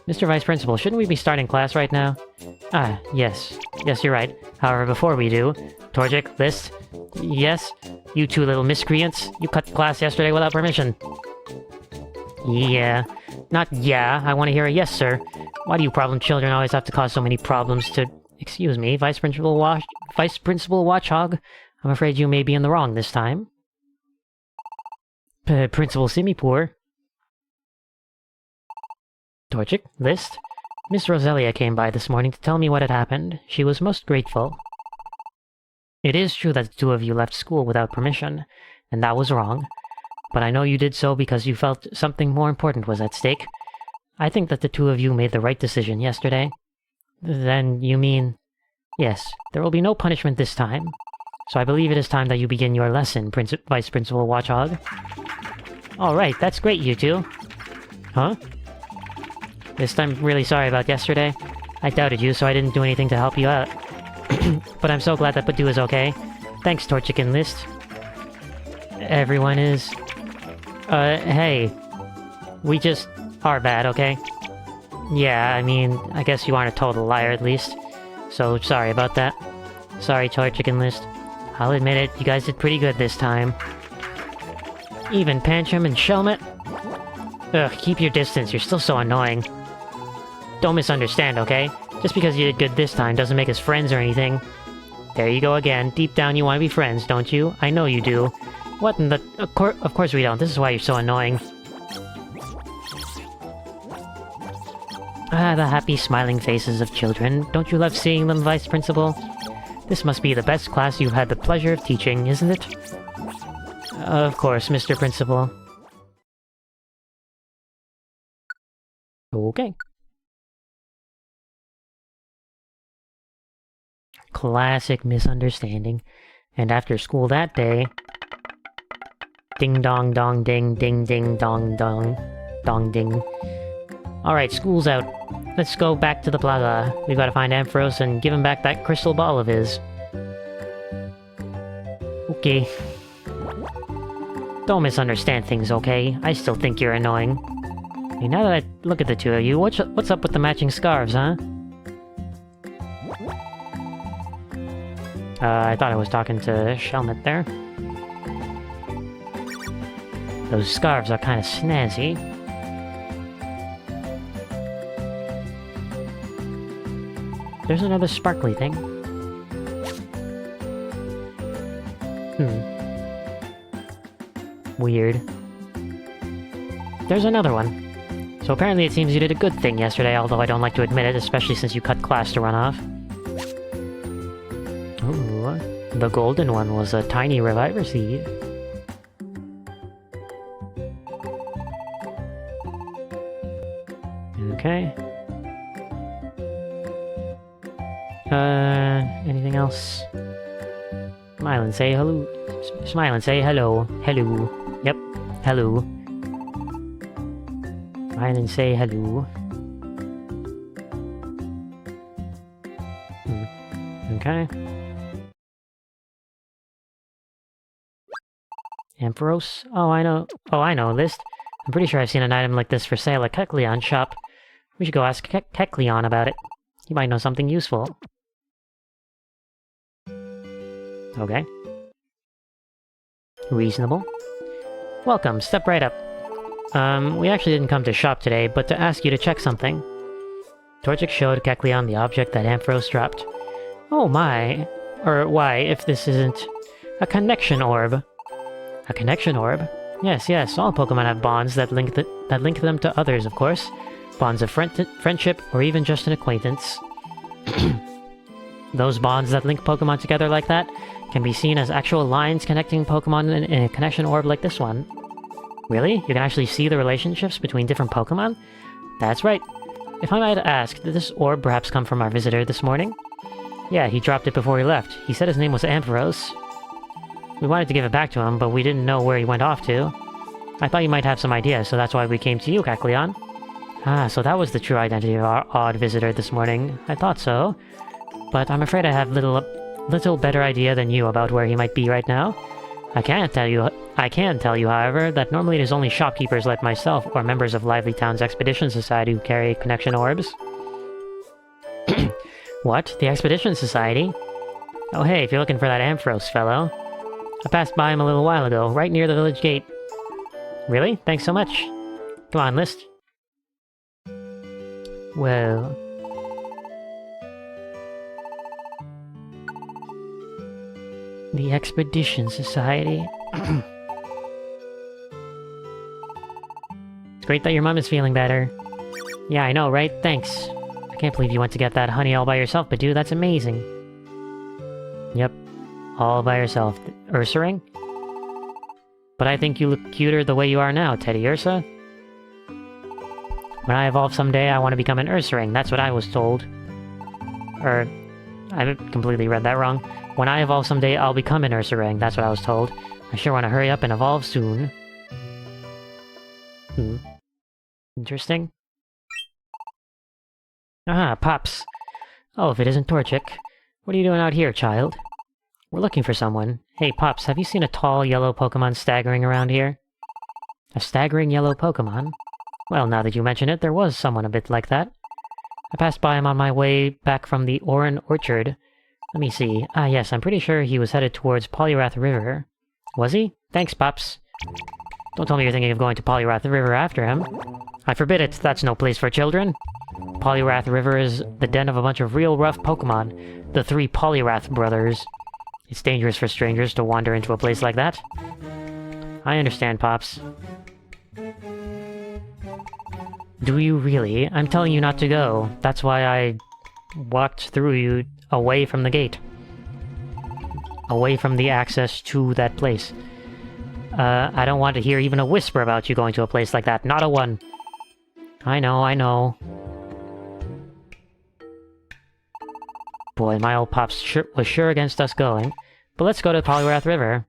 Mr. Vice Principal, shouldn't we be starting class right now? Ah, yes. Yes, you're right. However, before we do... Torchic, List... Yes? You two little miscreants. You cut class yesterday without permission. Yeah. Not yeah. I want to hear a yes, sir. Why do you problem children always have to cause so many problems to... Excuse me, Vice Principal Watchog? I'm afraid you may be in the wrong this time. Principal Simipour. Torchic, List. Miss Roselia came by this morning to tell me what had happened. She was most grateful. It is true that the two of you left school without permission, and that was wrong. But I know you did so because you felt something more important was at stake. I think that the two of you made the right decision yesterday. Then you mean... Yes, there will be no punishment this time. So I believe it is time that you begin your lesson, Vice Principal Watchog. Alright, that's great, you two. Huh? This I'm really sorry about yesterday. I doubted you, so I didn't do anything to help you out. But I'm so glad that Badu is okay. Thanks, Torchic and List. Everyone is... hey. We just are bad, okay? Yeah, I mean, I guess you aren't a total liar at least. So, sorry about that. Sorry, Torchic and List. I'll admit it, you guys did pretty good this time. Even Pantrum and Shelmet? Ugh, keep your distance, you're still so annoying. Don't misunderstand, okay? Just because you did good this time doesn't make us friends or anything. There you go again. Deep down you want to be friends, don't you? I know you do. What in the... Of course we don't. This is why you're so annoying. Ah, the happy, smiling faces of children. Don't you love seeing them, Vice Principal? This must be the best class you've had the pleasure of teaching, isn't it? Of course, Mr. Principal. Okay. Classic misunderstanding. And after school that day... Ding dong dong ding ding ding dong dong. Dong ding. Alright, school's out. Let's go back to the plaza. We've got to find Ampharos and give him back that crystal ball of his. Okay. Don't misunderstand things, okay? I still think you're annoying. Hey, now that I look at the two of you, what's up with the matching scarves, huh? I thought I was talking to Shelmet there. Those scarves are kind of snazzy. There's another sparkly thing. Weird. There's another one. So apparently it seems you did a good thing yesterday, although I don't like to admit it, especially since you cut class to run off. Ooh, the golden one was a tiny reviver seed. Okay. Anything else? Smile and say hello. Smile and say hello. Hello. Yep. Hello. Smile and say hello. Okay. Ampharos? Oh, I know. Oh, I know this. I'm pretty sure I've seen an item like this for sale at Kecleon's shop. We should go ask Kecleon about it. He might know something useful. Okay. Reasonable. Welcome, step right up. We actually didn't come to shop today, but to ask you to check something. Torchic showed Kecleon the object that Ampharos dropped. Oh my. Or why, if this isn't... a connection orb. A connection orb? Yes, yes, all Pokemon have bonds that link them to others, of course. Bonds of friendship, or even just an acquaintance. Those bonds that link Pokemon together like that can be seen as actual lines connecting Pokemon in a connection orb like this one. Really? You can actually see the relationships between different Pokemon? That's right. If I might ask, did this orb perhaps come from our visitor this morning? Yeah, he dropped it before he left. He said his name was Ampharos. We wanted to give it back to him, but we didn't know where he went off to. I thought you might have some idea, so that's why we came to you, Kecleon. Ah, so that was the true identity of our odd visitor this morning. I thought so. But I'm afraid I have little better idea than you about where he might be right now. I can tell you, however, that normally it is only shopkeepers like myself or members of Lively Town's Expedition Society who carry connection orbs. What? The Expedition Society? Oh hey, if you're looking for that Ampharos fellow. I passed by him a little while ago, right near the village gate. Really? Thanks so much. Come on, list. Well... The Expedition Society. It's great that your mom is feeling better. Yeah, I know, right? Thanks. I can't believe you went to get that honey all by yourself, but dude, that's amazing. Yep. All by yourself. Ursaring? But I think you look cuter the way you are now, Teddy Ursa. When I evolve someday, I want to become an Ursaring. That's what I was told. I completely read that wrong. When I evolve someday, I'll become an Ursaring. That's what I was told. I sure want to hurry up and evolve soon. Interesting. Ah, Pops. Oh, if it isn't Torchic. What are you doing out here, child? We're looking for someone. Hey, Pops, have you seen a tall yellow Pokemon staggering around here? A staggering yellow Pokemon? Well, now that you mention it, there was someone a bit like that. I passed by him on my way back from the Oran Orchard. Let me see. Ah, yes, I'm pretty sure he was headed towards Poliwrath River. Was he? Thanks, Pops. Don't tell me you're thinking of going to Poliwrath River after him. I forbid it. That's no place for children. Poliwrath River is the den of a bunch of real rough Pokemon. The 3 Poliwrath brothers. It's dangerous for strangers to wander into a place like that. I understand, Pops. Do you really? I'm telling you not to go. That's why I walked through you away from the gate. Away from the access to that place. I don't want to hear even a whisper about you going to a place like that. Not a one. I know, I know. Boy, my old Pops was sure against us going. But let's go to Poliwrath River.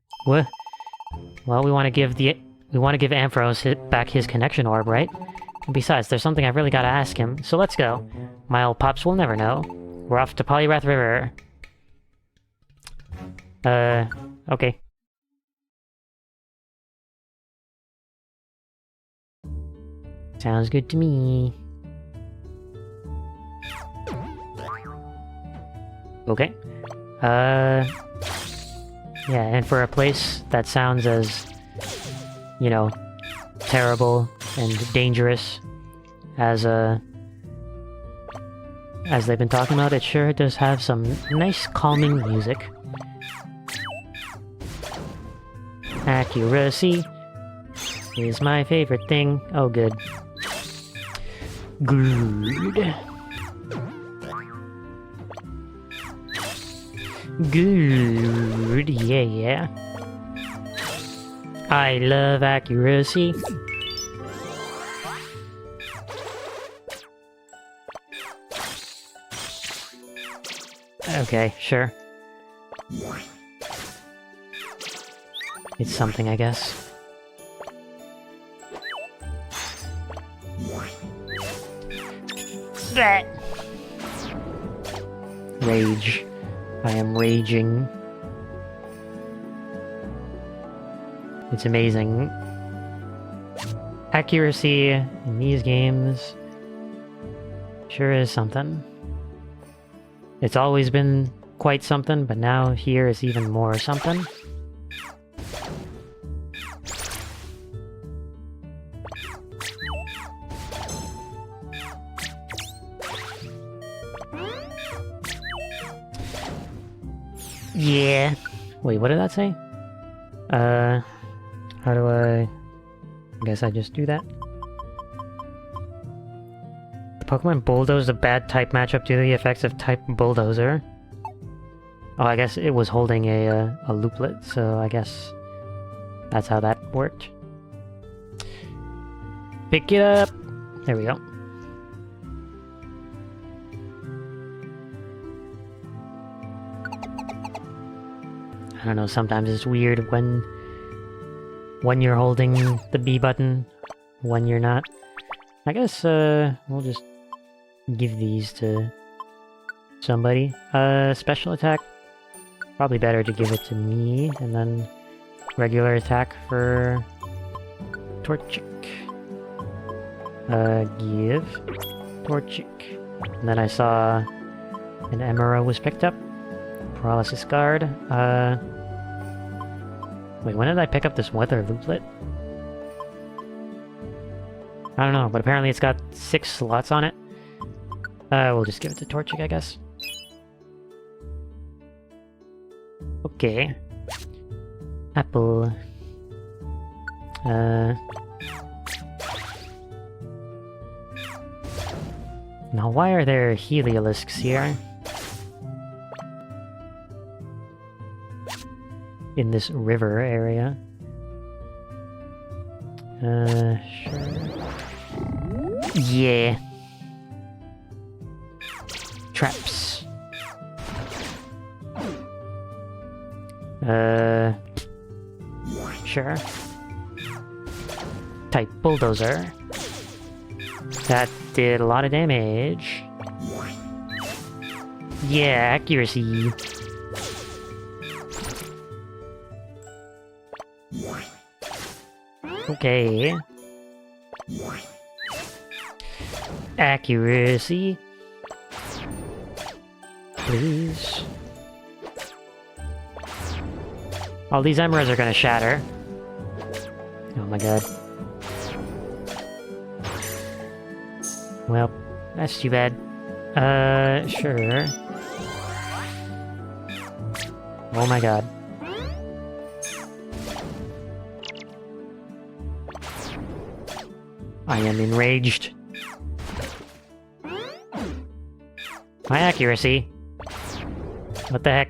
Well, we want to give Ampharos back his connection orb, right? And besides, there's something I've really got to ask him, so let's go. My old pops will never know. We're off to Polyrath River. Okay. Sounds good to me. Okay. Yeah, and for a place that sounds as, you know, terrible and dangerous as they've been talking about, it sure does have some nice calming music. Accuracy is my favorite thing. Oh, good. Good. Good, yeah. I love accuracy. Okay, sure. It's something, I guess. Rage. I am raging. It's amazing. Accuracy in these games sure is something. It's always been quite something, but now here is even more something. Yeah. Wait, what did that say? How do I guess I just do that? The Pokemon Bulldoze a bad type matchup due to the effects of type Bulldozer. Oh, I guess it was holding a looplet, so I guess that's how that worked. Pick it up! There we go. I don't know, sometimes it's weird when you're holding the B button, when you're not. I guess, we'll just give these to somebody. Special attack, probably better to give it to me, and then regular attack for Torchic. Give Torchic. And then I saw an Emerald was picked up. Paralysis Guard. Wait, when did I pick up this weather looplet? I don't know, but apparently it's got 6 slots on it. We'll just give it to Torchic, I guess. Okay. Apple. Now why are there Helialisks here? In this river area. Sure. Yeah. Traps. Sure. Type Bulldozer. That did a lot of damage. Yeah, accuracy. Okay. Accuracy. Please. All these emeralds are gonna shatter. Oh my god. Well, that's too bad. Sure. Oh my god. I am enraged. My accuracy. What the heck?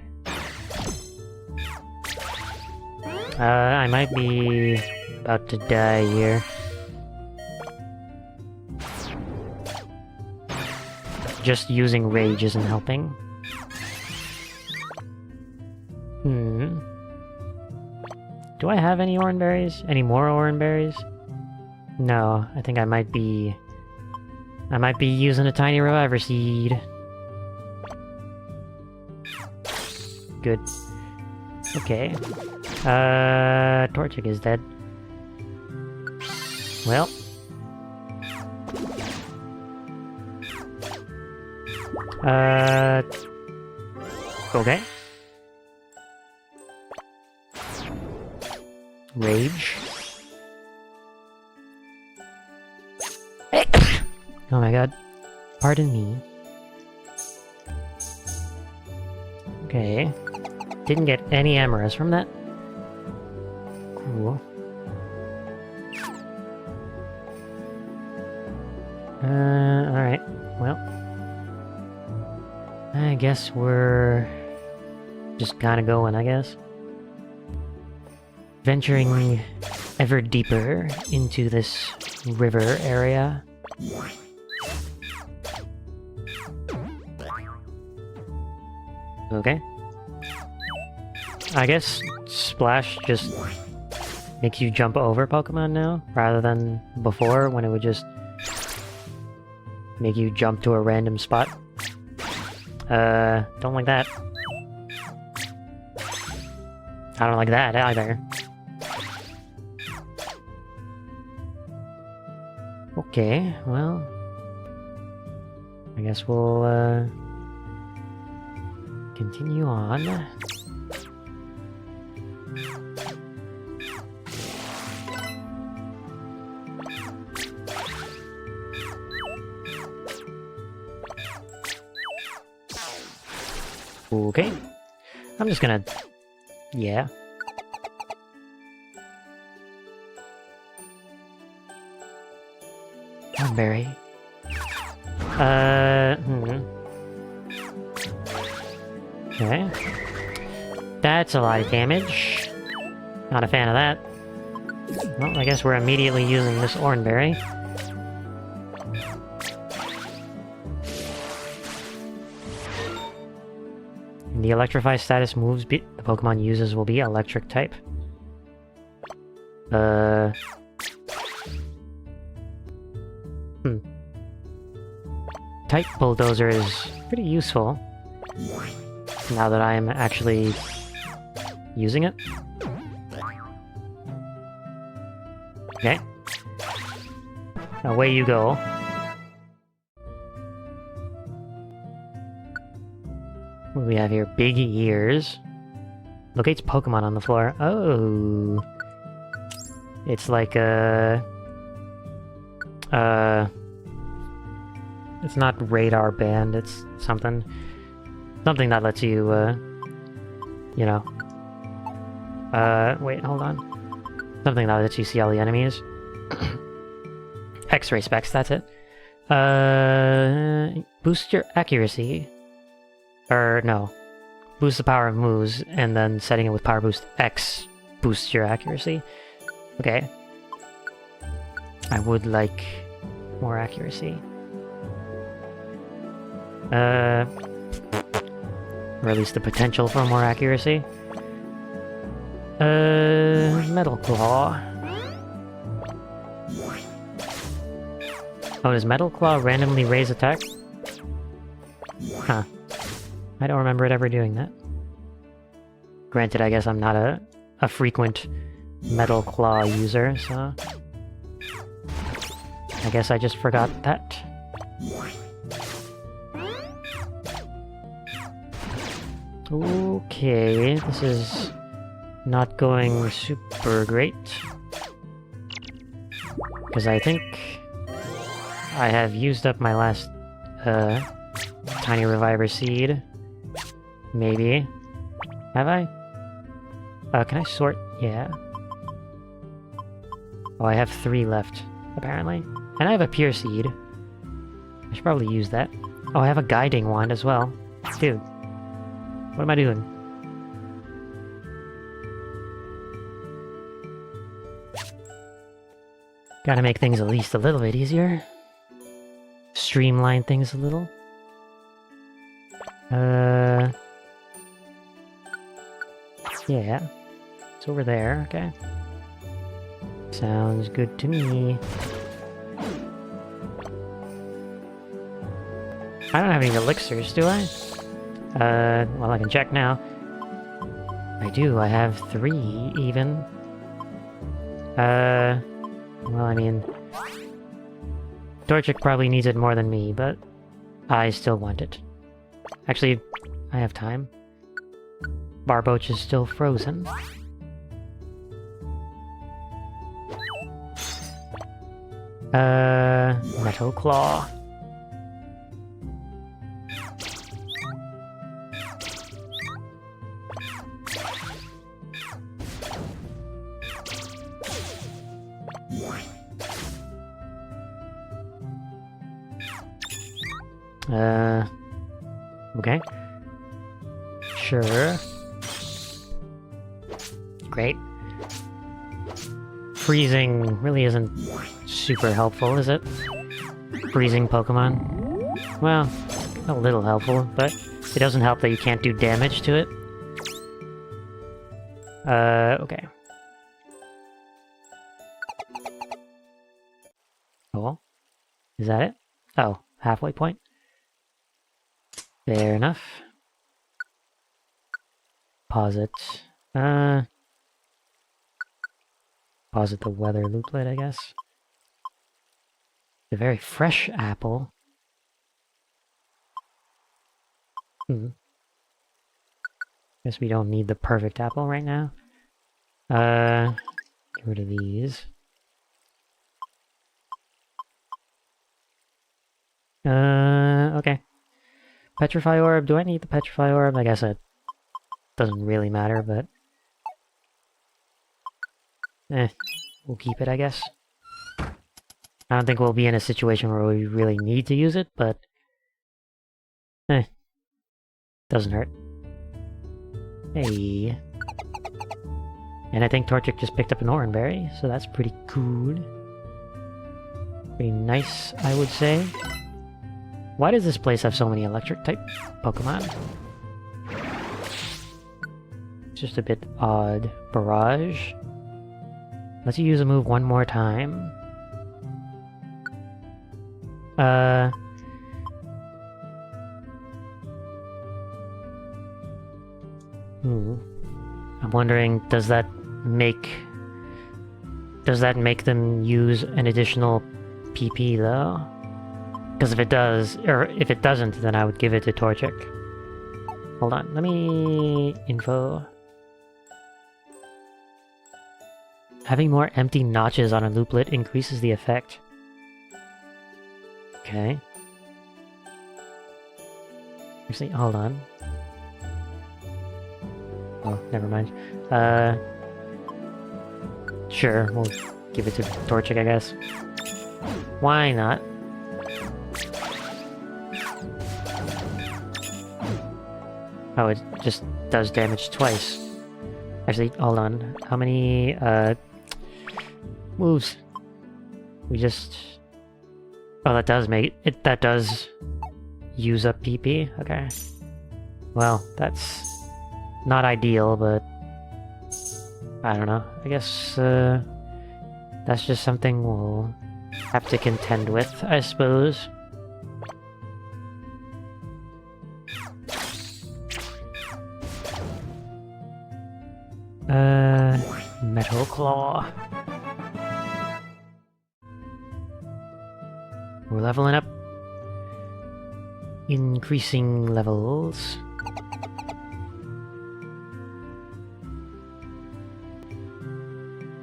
I might be about to die here. Just using rage isn't helping. Do I have any orange berries? Any more orange berries? No, I think I might be using a tiny reviver seed. Good. Okay. Torchic is dead. Well. Okay. Rage. Oh my god. Pardon me. Okay. Didn't get any Amoras from that. Cool. Alright. Well. I guess we're just kinda going, I guess. Venturing ever deeper into this river area. Okay. I guess Splash just makes you jump over Pokemon now, rather than before when it would just make you jump to a random spot. Don't like that. I don't like that either. Okay, well... I guess we'll, continue on. Okay. I'm just gonna... Yeah. Berry. Okay. That's a lot of damage. Not a fan of that. Well, I guess we're immediately using this Oranberry. The Electrify status moves the Pokemon uses will be Electric type. Type Bulldozer is pretty useful. Now that I am actually using it. Okay. Away you go. What do we have here? Big ears. Locates Pokemon on the floor. Oh. It's like a... It's not radar band, it's something... Something that lets you, you know... wait, hold on. Something that lets you see all the enemies. X-ray specs, that's it. Boost your accuracy. Or, no. Boost the power of moves, and then setting it with Power Boost X boosts your accuracy. Okay. I would like more accuracy. Or at least the potential for more accuracy. Metal Claw. Oh, does Metal Claw randomly raise attack? Huh. I don't remember it ever doing that. Granted, I guess I'm not a frequent Metal Claw user, so... I guess I just forgot that. Okay, this is not going super great. Because I think I have used up my last Tiny Reviver Seed. Maybe. Have I? Can I sort? Yeah. Oh, I have 3 left, apparently. And I have a Pure Seed. I should probably use that. Oh, I have a Guiding Wand as well. Dude. What am I doing? Gotta make things at least a little bit easier. Streamline things a little. Yeah. It's over there, okay. Sounds good to me. I don't have any elixirs, do I? Well, I can check now. I do, I have 3, even. Well, I mean... Torchic probably needs it more than me, but... I still want it. Actually, I have time. Barboach is still frozen. Metal Claw. Okay. Sure. Great. Freezing really isn't super helpful, is it? Freezing Pokemon? Well, a little helpful, but it doesn't help that you can't do damage to it. Okay. Cool. Is that it? Oh, halfway point? Fair enough. Pause it. Pause it the weather looplet, I guess. A very fresh apple. Guess we don't need the perfect apple right now. Get rid of these. Okay. Petrify Orb. Do I need the Petrify Orb? I guess it doesn't really matter, but... we'll keep it, I guess. I don't think we'll be in a situation where we really need to use it, but... doesn't hurt. Hey. And I think Torchic just picked up an Oranberry, so that's pretty cool. Pretty nice, I would say. Why does this place have so many electric-type Pokemon? It's just a bit odd. Barrage. Let's use a move one more time. I'm wondering, does that make them use an additional PP, though? Because if it does, or if it doesn't, then I would give it to Torchic. Hold on, let me... info. Having more empty notches on a looplet increases the effect. Okay. Actually, hold on. Oh, never mind. Sure, we'll give it to Torchic, I guess. Why not? Oh, it just does damage twice. Actually, hold on. How many, moves? We just... Oh, that does make it... That does use up PP? Okay. Well, that's not ideal, but... I don't know. I guess, that's just something we'll have to contend with, I suppose. Metal Claw. We're leveling up. Increasing levels.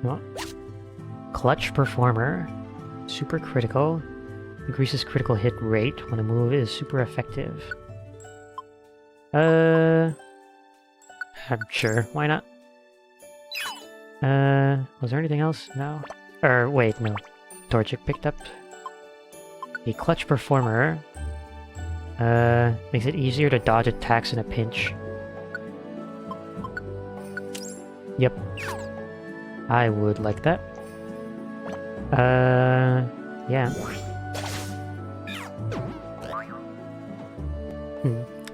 Oh. Clutch Performer. Super critical. Increases critical hit rate when a move is super effective. I'm sure. Why not? Was there anything else? No? Or, wait, no. Torchic picked up a Clutch Performer. Makes it easier to dodge attacks in a pinch. Yep. I would like that. Yeah.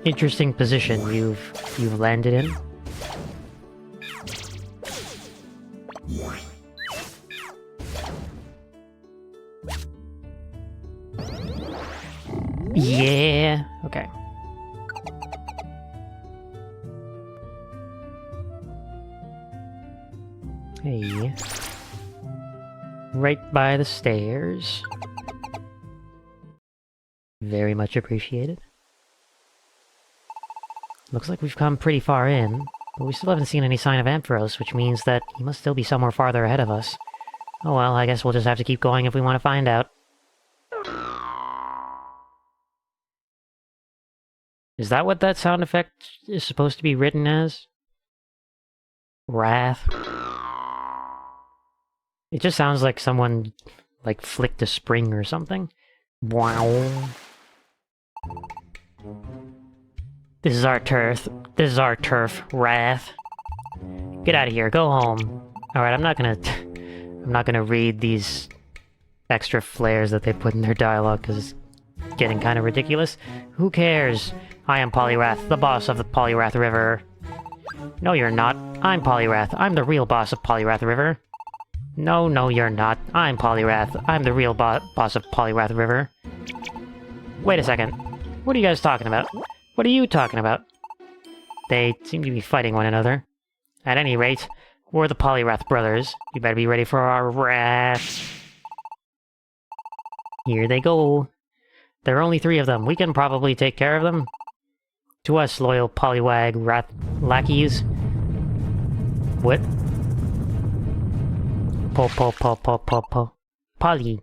Interesting position you've landed in. Yeah! Okay. Hey. Right by the stairs. Very much appreciated. Looks like we've come pretty far in, but we still haven't seen any sign of Ampharos, which means that he must still be somewhere farther ahead of us. Oh well, I guess we'll just have to keep going if we want to find out. Is that what that sound effect is supposed to be written as? Wrath? It just sounds like someone, like, flicked a spring or something. Wow. This is our turf. This is our turf, Wrath. Get out of here. Go home. Alright, I'm not gonna read these extra flares that they put in their dialogue, because it's getting kind of ridiculous. Who cares? I am Poliwrath, the boss of the Poliwrath River. No, you're not. I'm Poliwrath. I'm the real boss of Poliwrath River. No, you're not. I'm Poliwrath. I'm the real boss of Poliwrath River. Wait a second. What are you guys talking about? What are you talking about? They seem to be fighting one another. At any rate, we're the Poliwrath brothers. You better be ready for our wrath. Here they go. There are only 3 of them. We can probably take care of them. To us, loyal Poliwag lackeys. What? Po. Polly.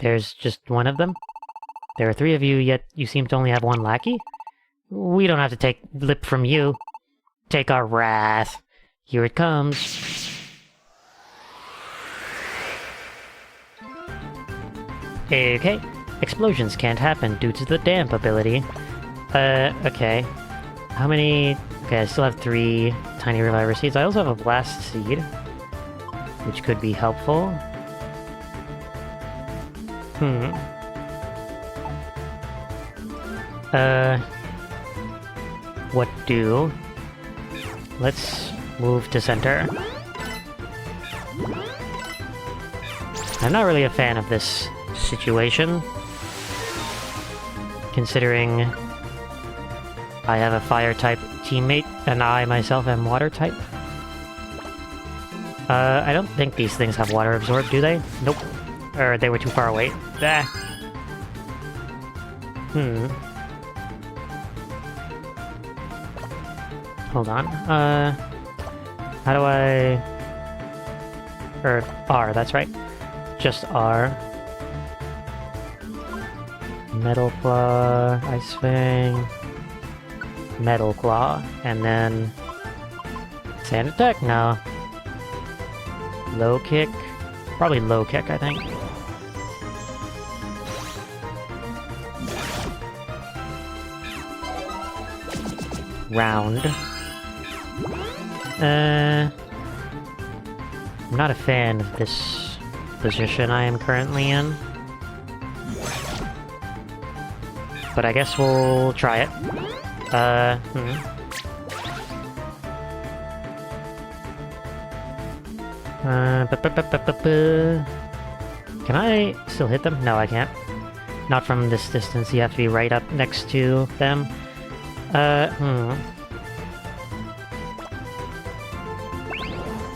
There's just one of them? There are 3 of you, yet you seem to only have 1 lackey? We don't have to take lip from you. Take our wrath. Here it comes. Okay. Explosions can't happen due to the damp ability. Okay. How many... Okay, I still have 3 tiny reviver seeds. I also have a blast seed, which could be helpful. What do? Let's move to center. I'm not really a fan of this situation, considering I have a fire-type teammate, and I myself am water-type. I don't think these things have water absorb, do they? Nope. Or they were too far away. Ah. Hold on. How do I... Or R, that's right. Just R. Metal Claw, Ice Fang, Metal Claw, and then Sand Attack? No. Low Kick? Probably Low Kick, I think. Round. I'm not a fan of this position I am currently in. But I guess we'll try it. Can I still hit them? No, I can't. Not from this distance, you have to be right up next to them.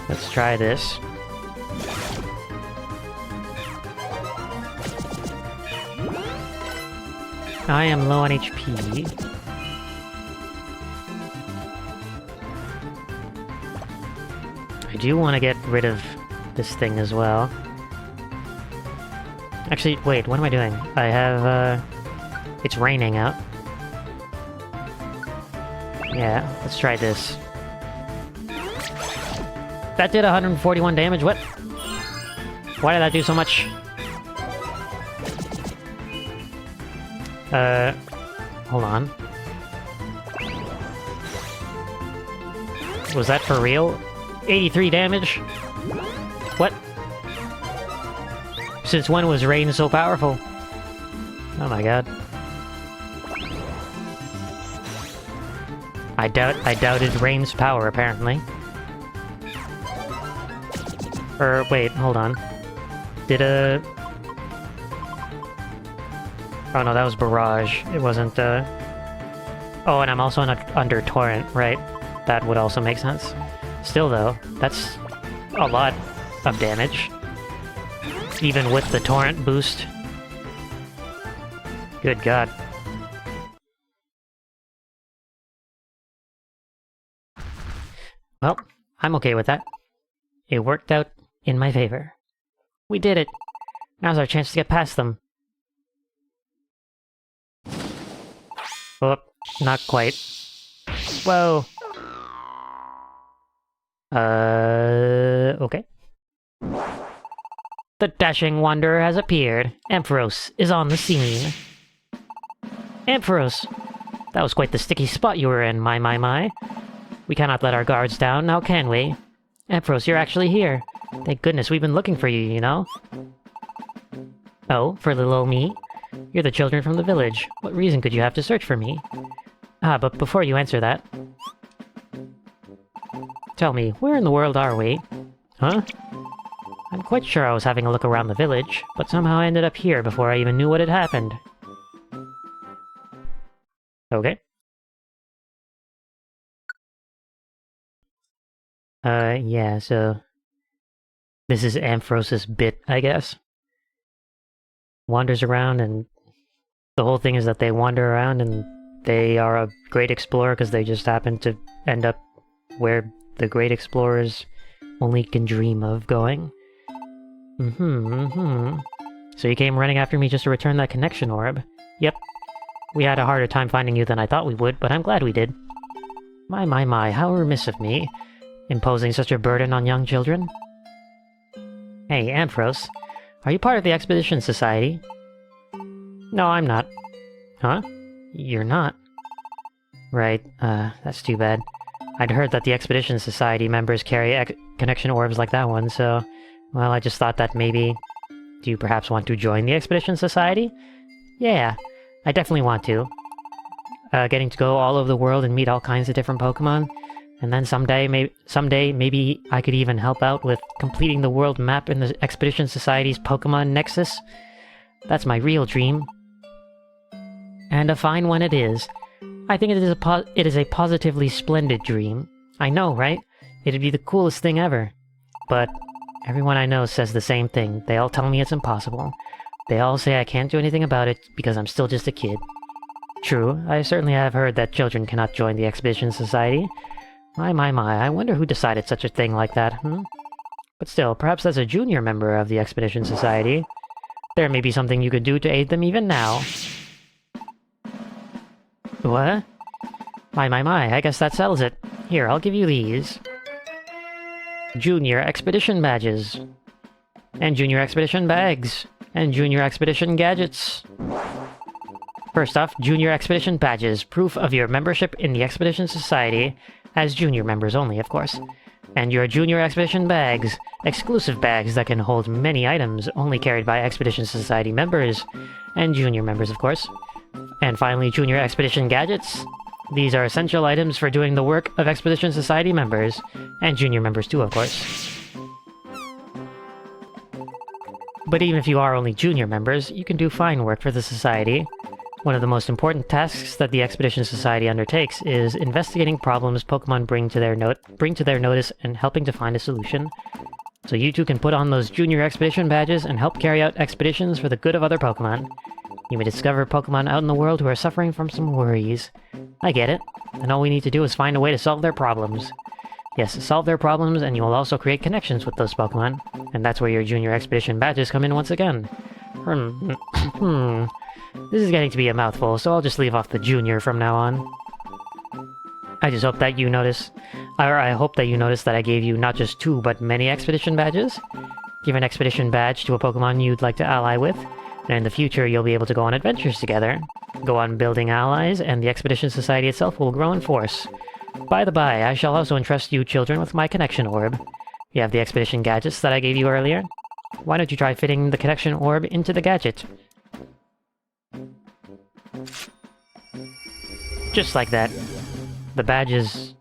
Let's try this. I am low on HP. I do want to get rid of this thing as well. Actually, wait, what am I doing? I have, it's raining out. Yeah, let's try this. That did 141 damage, what? Why did that do so much? Hold on. Was that for real? 83 damage? What? Since when was rain so powerful? Oh my god. I doubted rain's power, apparently. Wait, hold on. Did a... Oh no, that was Barrage. It wasn't, Oh, and I'm also under Torrent, right? That would also make sense. Still, though, that's a lot of damage. Even with the Torrent boost. Good god. Well, I'm okay with that. It worked out in my favor. We did it! Now's our chance to get past them. Oh, not quite. Whoa! Okay. The dashing wanderer has appeared. Ampharos is on the scene. Ampharos! That was quite the sticky spot you were in, my. We cannot let our guards down, now can we? Ampharos, you're actually here. Thank goodness we've been looking for you, you know? Oh, for little old me? You're the children from the village. What reason could you have to search for me? Ah, but before you answer that... Tell me, where in the world are we? Huh? I'm quite sure I was having a look around the village, but somehow I ended up here before I even knew what had happened. Okay. Yeah, so... This is Ampharos's bit, I guess. Wanders around, and the whole thing is that they wander around and they are a great explorer because they just happen to end up where the great explorers only can dream of going. So you came running after me just to return that connection orb? Yep. We had a harder time finding you than I thought we would, but I'm glad we did. My, how remiss of me, imposing such a burden on young children. Hey, Ampharos, are you part of the Expedition Society? No, I'm not. Huh? You're not? Right, that's too bad. I'd heard that the Expedition Society members carry connection orbs like that one, so... Well, I just thought that maybe... Do you perhaps want to join the Expedition Society? Yeah, I definitely want to. Getting to go all over the world and meet all kinds of different Pokémon. And then someday, maybe I could even help out with completing the world map in the Expedition Society's Pokémon Nexus. That's my real dream. And a fine one it is. I think it is a positively splendid dream. I know, right? It'd be the coolest thing ever. But everyone I know says the same thing. They all tell me it's impossible. They all say I can't do anything about it because I'm still just a kid. True, I certainly have heard that children cannot join the Expedition Society. My, I wonder who decided such a thing like that, But still, perhaps as a junior member of the Expedition Society, there may be something you could do to aid them even now. What? My, I guess that settles it. Here, I'll give you these. Junior Expedition Badges. And Junior Expedition Bags. And Junior Expedition Gadgets. First off, Junior Expedition Badges, proof of your membership in the Expedition Society, as junior members only, of course. And your Junior Expedition Bags, exclusive bags that can hold many items only carried by Expedition Society members, and junior members, of course. And finally, Junior Expedition Gadgets. These are essential items for doing the work of Expedition Society members, and junior members too, of course. But even if you are only junior members, you can do fine work for the Society. One of the most important tasks that the Expedition Society undertakes is investigating problems Pokémon bring to their notice and helping to find a solution. So you two can put on those Junior Expedition Badges and help carry out expeditions for the good of other Pokémon. You may discover Pokémon out in the world who are suffering from some worries. I get it, and all we need to do is find a way to solve their problems. Yes, solve their problems, and you will also create connections with those Pokémon. And that's where your Junior Expedition Badges come in once again. This is getting to be a mouthful, so I'll just leave off the junior from now on. I just hope that you notice... I hope that you notice that I gave you not just 2, but many Expedition Badges. Give an Expedition Badge to a Pokémon you'd like to ally with, and in the future you'll be able to go on adventures together. Go on building allies, and the Expedition Society itself will grow in force. By the by, I shall also entrust you children with my connection orb. You have the Expedition Gadgets that I gave you earlier. Why don't you try fitting the connection orb into the gadget? Just like that. The badge is...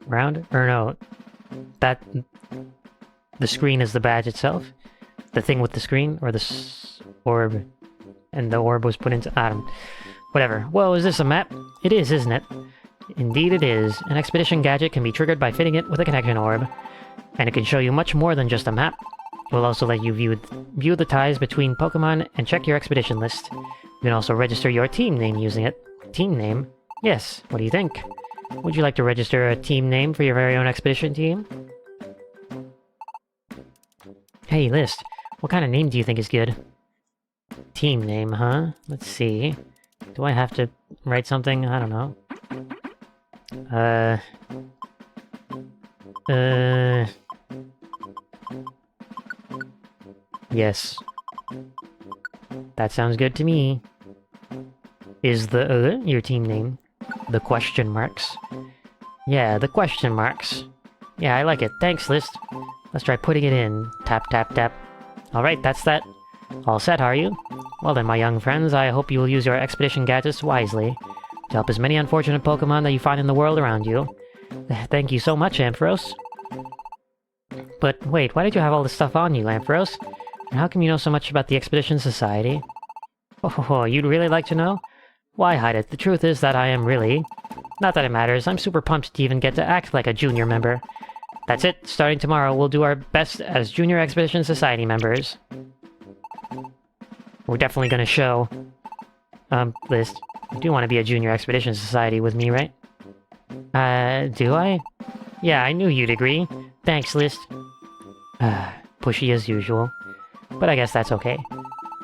round? Or no. The screen is the badge itself. The thing with the screen, or the orb. And the orb was put into... whatever. Whoa, is this a map? It is, isn't it? Indeed it is. An expedition gadget can be triggered by fitting it with a connection orb. And it can show you much more than just a map. It will also let you view the ties between Pokémon and check your expedition list. You can also register your team name using it. Team name? Yes, what do you think? Would you like to register a team name for your very own expedition team? Hey, List, what kind of name do you think is good? Team name, huh? Let's see. Do I have to write something? I don't know. Yes. That sounds good to me. Is the, your team name? The question marks? Yeah, the question marks. Yeah, I like it. Thanks, List. Let's try putting it in. Tap, tap, tap. Alright, that's that. All set, are you? Well then, my young friends, I hope you will use your expedition gadgets wisely to help as many unfortunate Pokemon that you find in the world around you. Thank you so much, Ampharos. But wait, why did you have all this stuff on you, Ampharos? And how come you know so much about the Expedition Society? Oh, you'd really like to know? Why hide it? The truth is that I am really... Not that it matters, I'm super pumped to even get to act like a junior member. That's it, starting tomorrow, we'll do our best as Junior Expedition Society members. We're definitely gonna show... List, you do want to be a Junior Expedition Society with me, right? Do I? Yeah, I knew you'd agree. Thanks, List. Pushy as usual. But I guess that's okay.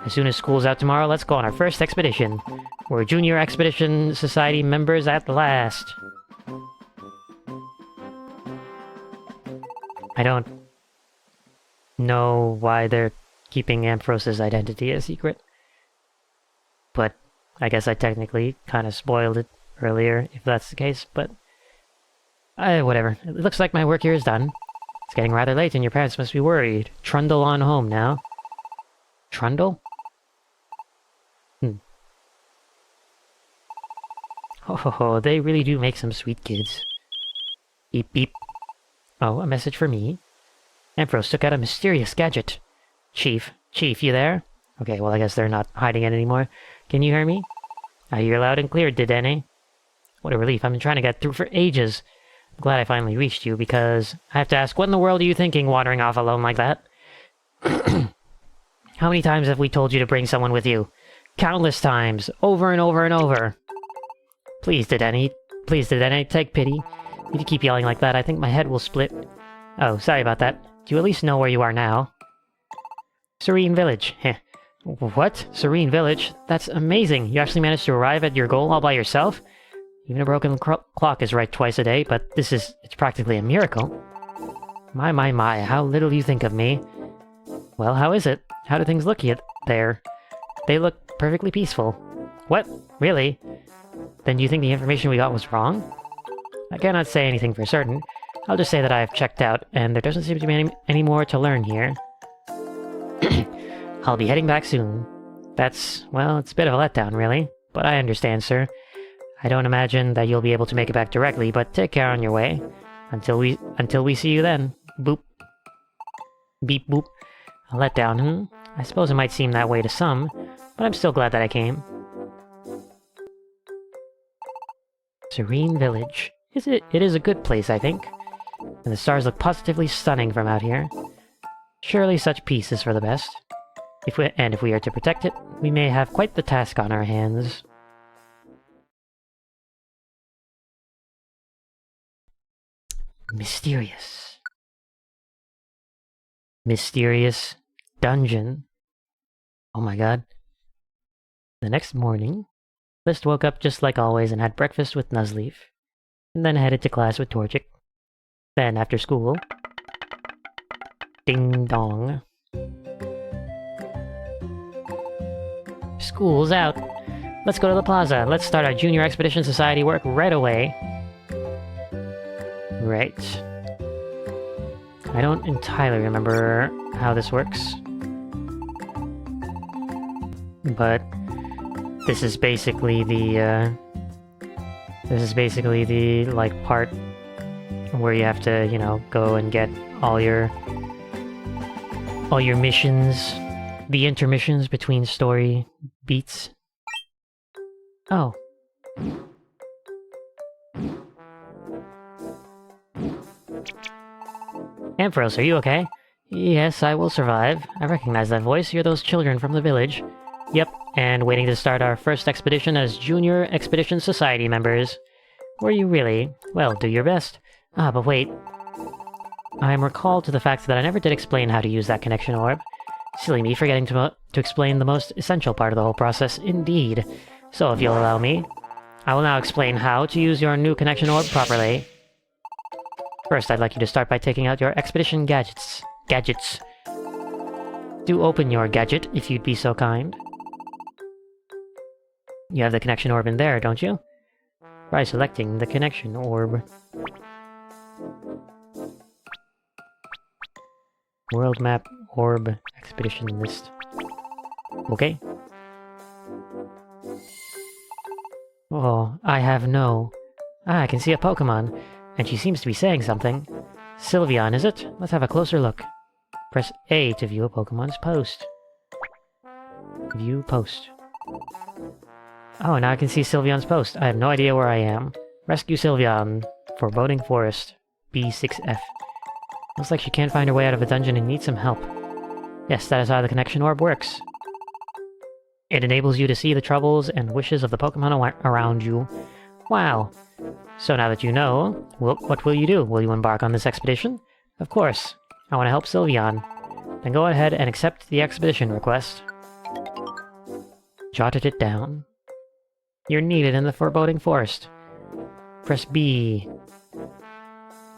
As soon as school's out tomorrow, let's go on our first expedition. We're Junior Expedition Society members at last. I don't know why they're keeping Ampharos' identity a secret. But I guess I technically kind of spoiled it earlier, if that's the case, but... whatever. It looks like my work here is done. It's getting rather late and your parents must be worried. Trundle on home now. Trundle? Oh, they really do make some sweet kids. Beep beep. Oh, a message for me. Ampharos took out a mysterious gadget. Chief, you there? Okay, well I guess they're not hiding it anymore. Can you hear me? I hear loud and clear, Dedenne. What a relief, I've been trying to get through for ages. I'm glad I finally reached you, because I have to ask, what in the world are you thinking wandering off alone like that? How many times have we told you to bring someone with you? Countless times, over and over and over. Please, Dedenne, take pity. If you keep yelling like that, I think my head will split. Oh, sorry about that. Do you at least know where you are now? Serene Village. Heh. What? Serene Village? That's amazing. You actually managed to arrive at your goal all by yourself? Even a broken clock is right twice a day, but it's practically a miracle. My, how little you think of me. Well, how is it? How do things look there? They look perfectly peaceful. What? Really? Then do you think the information we got was wrong? I cannot say anything for certain. I'll just say that I have checked out, and there doesn't seem to be any more to learn here. I'll be heading back soon. Well, it's a bit of a letdown, really. But I understand, sir. I don't imagine that you'll be able to make it back directly, but take care on your way. Until we see you then. Boop. Beep boop. A letdown, I suppose it might seem that way to some, but I'm still glad that I came. Serene Village. It is a good place, I think. And the stars look positively stunning from out here. Surely such peace is for the best. If we are to protect it, we may have quite the task on our hands. Mysterious. Mysterious dungeon. Oh my god. The next morning, List woke up just like always and had breakfast with Nuzleaf, and then headed to class with Torchic. Then, after school... Ding dong. School's out. Let's go to the plaza. Let's start our Junior Expedition Society work right away. Right. I don't entirely remember how this works. But this is basically the like part where you have to, go and get all your all your missions, the intermissions between story beats. Oh. Ampharos, are you okay? Yes, I will survive. I recognize that voice. You're those children from the village. Yep, and waiting to start our first expedition as Junior Expedition Society members. Were you really? Well, do your best. Ah, but wait. I'm recalled to the fact that I never did explain how to use that connection orb. Silly me, forgetting to explain the most essential part of the whole process, indeed. So if you'll allow me, I will now explain how to use your new connection orb properly. First, I'd like you to start by taking out your expedition gadgets. Do open your gadget, if you'd be so kind. You have the connection orb in there, don't you? Try selecting the connection orb. World map, orb, expedition list. Okay. Oh, I have no... Ah, I can see a Pokémon, and she seems to be saying something. Sylveon, is it? Let's have a closer look. Press A to view a Pokemon's post. View post. Oh, now I can see Sylveon's post. I have no idea where I am. Rescue Sylveon. Foreboding Forest. B6F. Looks like she can't find her way out of a dungeon and needs some help. Yes, that is how the connection orb works. It enables you to see the troubles and wishes of the Pokemon around you. Wow. So now that you know, what will you do? Will you embark on this expedition? Of course. I want to help Sylveon. Then go ahead and accept the expedition request. Jotted it down. You're needed in the Foreboding Forest. Press B.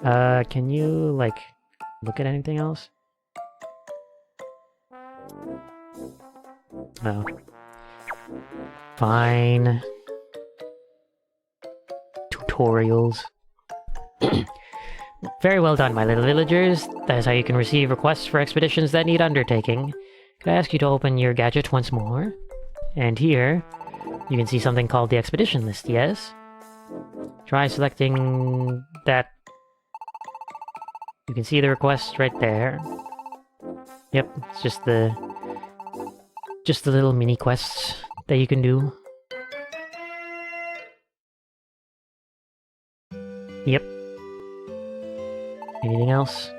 Can you, like, look at anything else? No. Fine. Tutorials. Very well done, my little villagers. That is how you can receive requests for expeditions that need undertaking. Could I ask you to open your gadget once more? And here, you can see something called the expedition list, yes? Try selecting that. You can see the request right there. Yep, it's just the little mini quests that you can do. Yep. Anything else?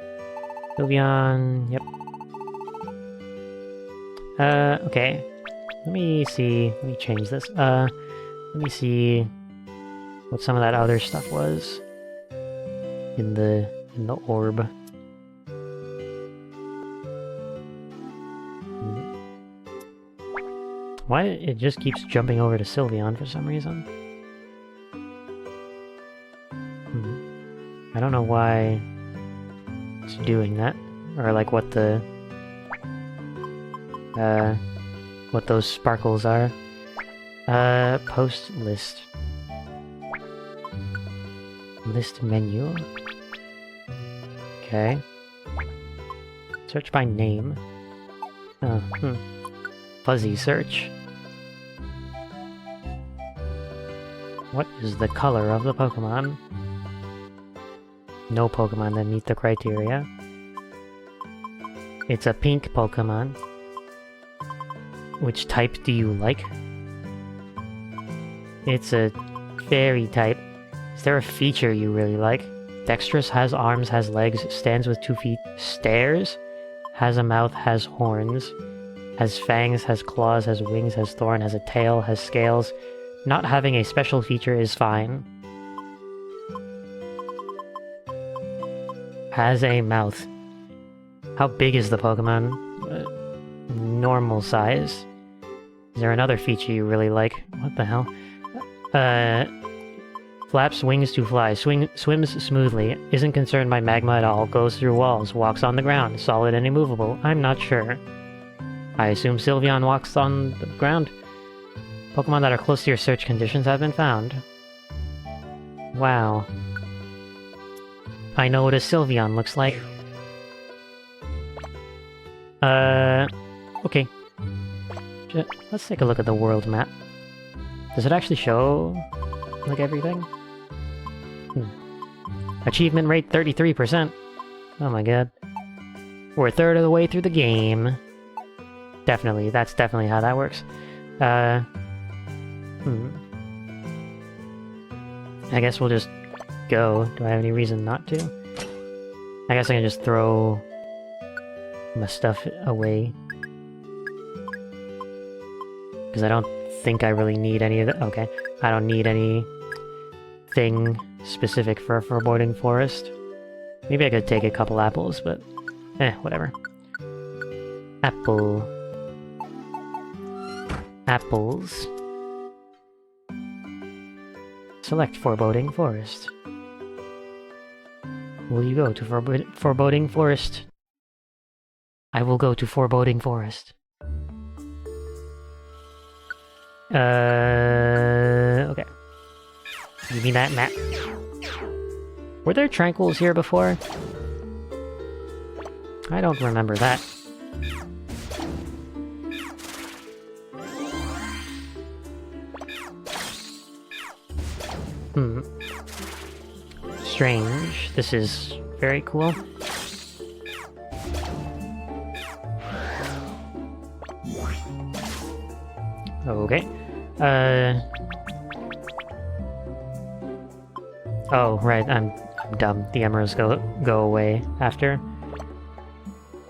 Sylveon, yep. Okay. Let me see. Let me change this. Let me see what some of that other stuff was in the orb. Why it just keeps jumping over to Sylveon for some reason? I don't know why it's doing that, or like what those sparkles are. Post list. List menu. Okay. Search by name. Fuzzy search. What is the color of the Pokemon? No Pokemon that meet the criteria. It's a pink Pokemon. Which type do you like? It's a fairy type. Is there a feature you really like? Dexterous, has arms, has legs, stands with 2 feet, stares, has a mouth, has horns, has fangs, has claws, has wings, has thorn, has a tail, has scales. Not having a special feature is fine. Has a mouth. How big is the Pokemon? Normal size. Is there another feature you really like? What the hell? Flaps wings to fly, swims smoothly, isn't concerned by magma at all, goes through walls, walks on the ground, solid and immovable. I'm not sure. I assume Sylveon walks on the ground. Pokemon that are close to your search conditions have been found. Wow. I know what a Sylveon looks like. Okay. Let's take a look at the world map. Does it actually show, like, everything? Achievement rate 33%. Oh my god. We're a third of the way through the game. Definitely, that's definitely how that works. I guess we'll just go. Do I have any reason not to? I guess I can just throw my stuff away. Because I don't think I really need any of it. Okay, I don't need anything specific for a foreboding forest. Maybe I could take a couple apples, but whatever. Apples. Select foreboding forest. Will you go to foreboding forest? I will go to foreboding forest. Okay. Give me that map. Were there tranquils here before? I don't remember that. Strange. This is very cool. Okay. Oh, right, I'm dumb. The emeralds go away after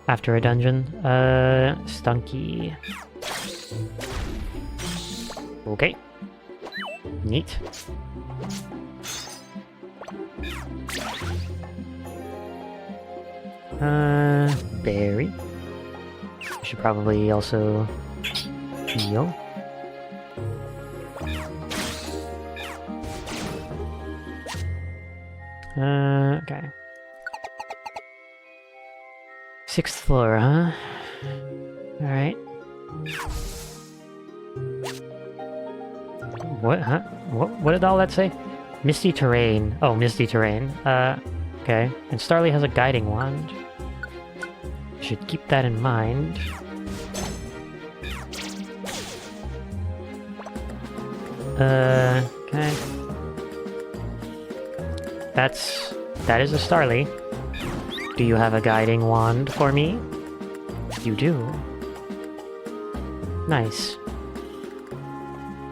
a dungeon. Stunky. Okay. Neat. Berry. I should probably also heal. Okay. 6th floor, huh? Alright. What, huh? What did all that say? Misty terrain. Oh, misty terrain. Okay. And Starly has a guiding wand. Should keep that in mind. Okay. That is a Starly. Do you have a guiding wand for me? You do. Nice.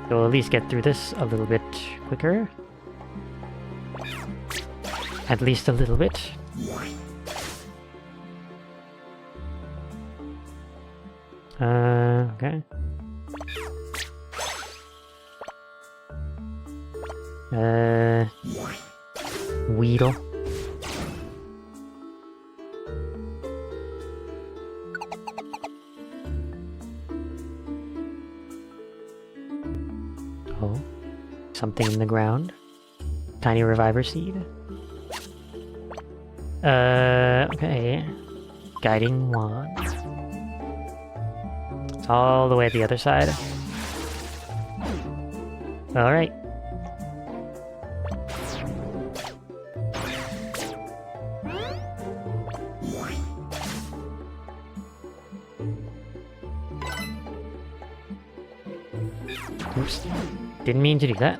We'll at least get through this a little bit quicker. At least a little bit. Okay. Weedle. Oh, something in the ground. Tiny reviver seed. Okay. Guiding wand. It's all the way at the other side. Alright. Oops. Didn't mean to do that.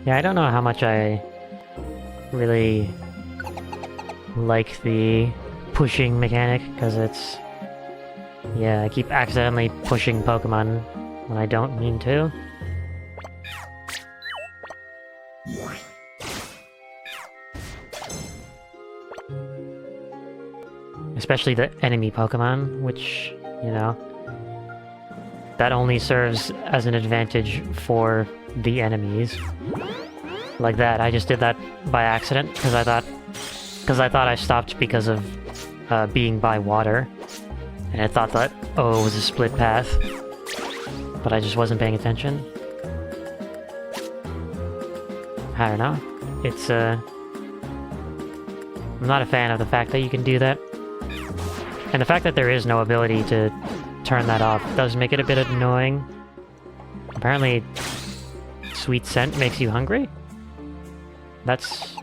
Yeah, I don't know how much I really like the pushing mechanic, because it's... Yeah, I keep accidentally pushing Pokemon when I don't mean to. Especially the enemy Pokemon, which, you know, that only serves as an advantage for the enemies. Like that, I just did that by accident, because I thought I stopped because of being by water. And I thought that, oh, it was a split path. But I just wasn't paying attention. I don't know. It's, I'm not a fan of the fact that you can do that. And the fact that there is no ability to turn that off does make it a bit annoying. Apparently, sweet scent makes you hungry? That's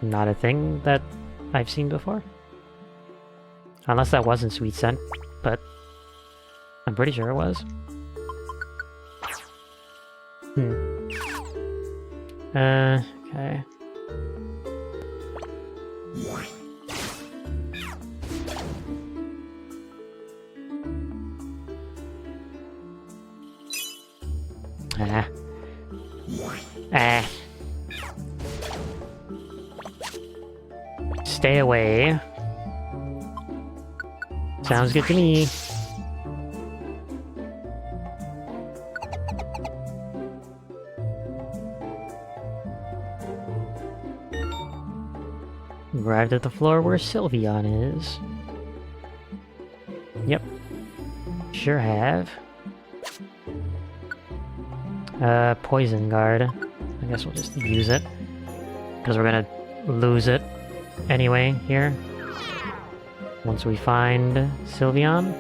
not a thing that I've seen before. Unless that wasn't sweet scent, but I'm pretty sure it was. Okay. Ah. Ah. Stay away. Sounds good to me. Arrived at the floor where Sylveon is. Yep. Sure have. Poison Guard. I guess we'll just use it. Because we're gonna lose it anyway here. Once we find Sylveon.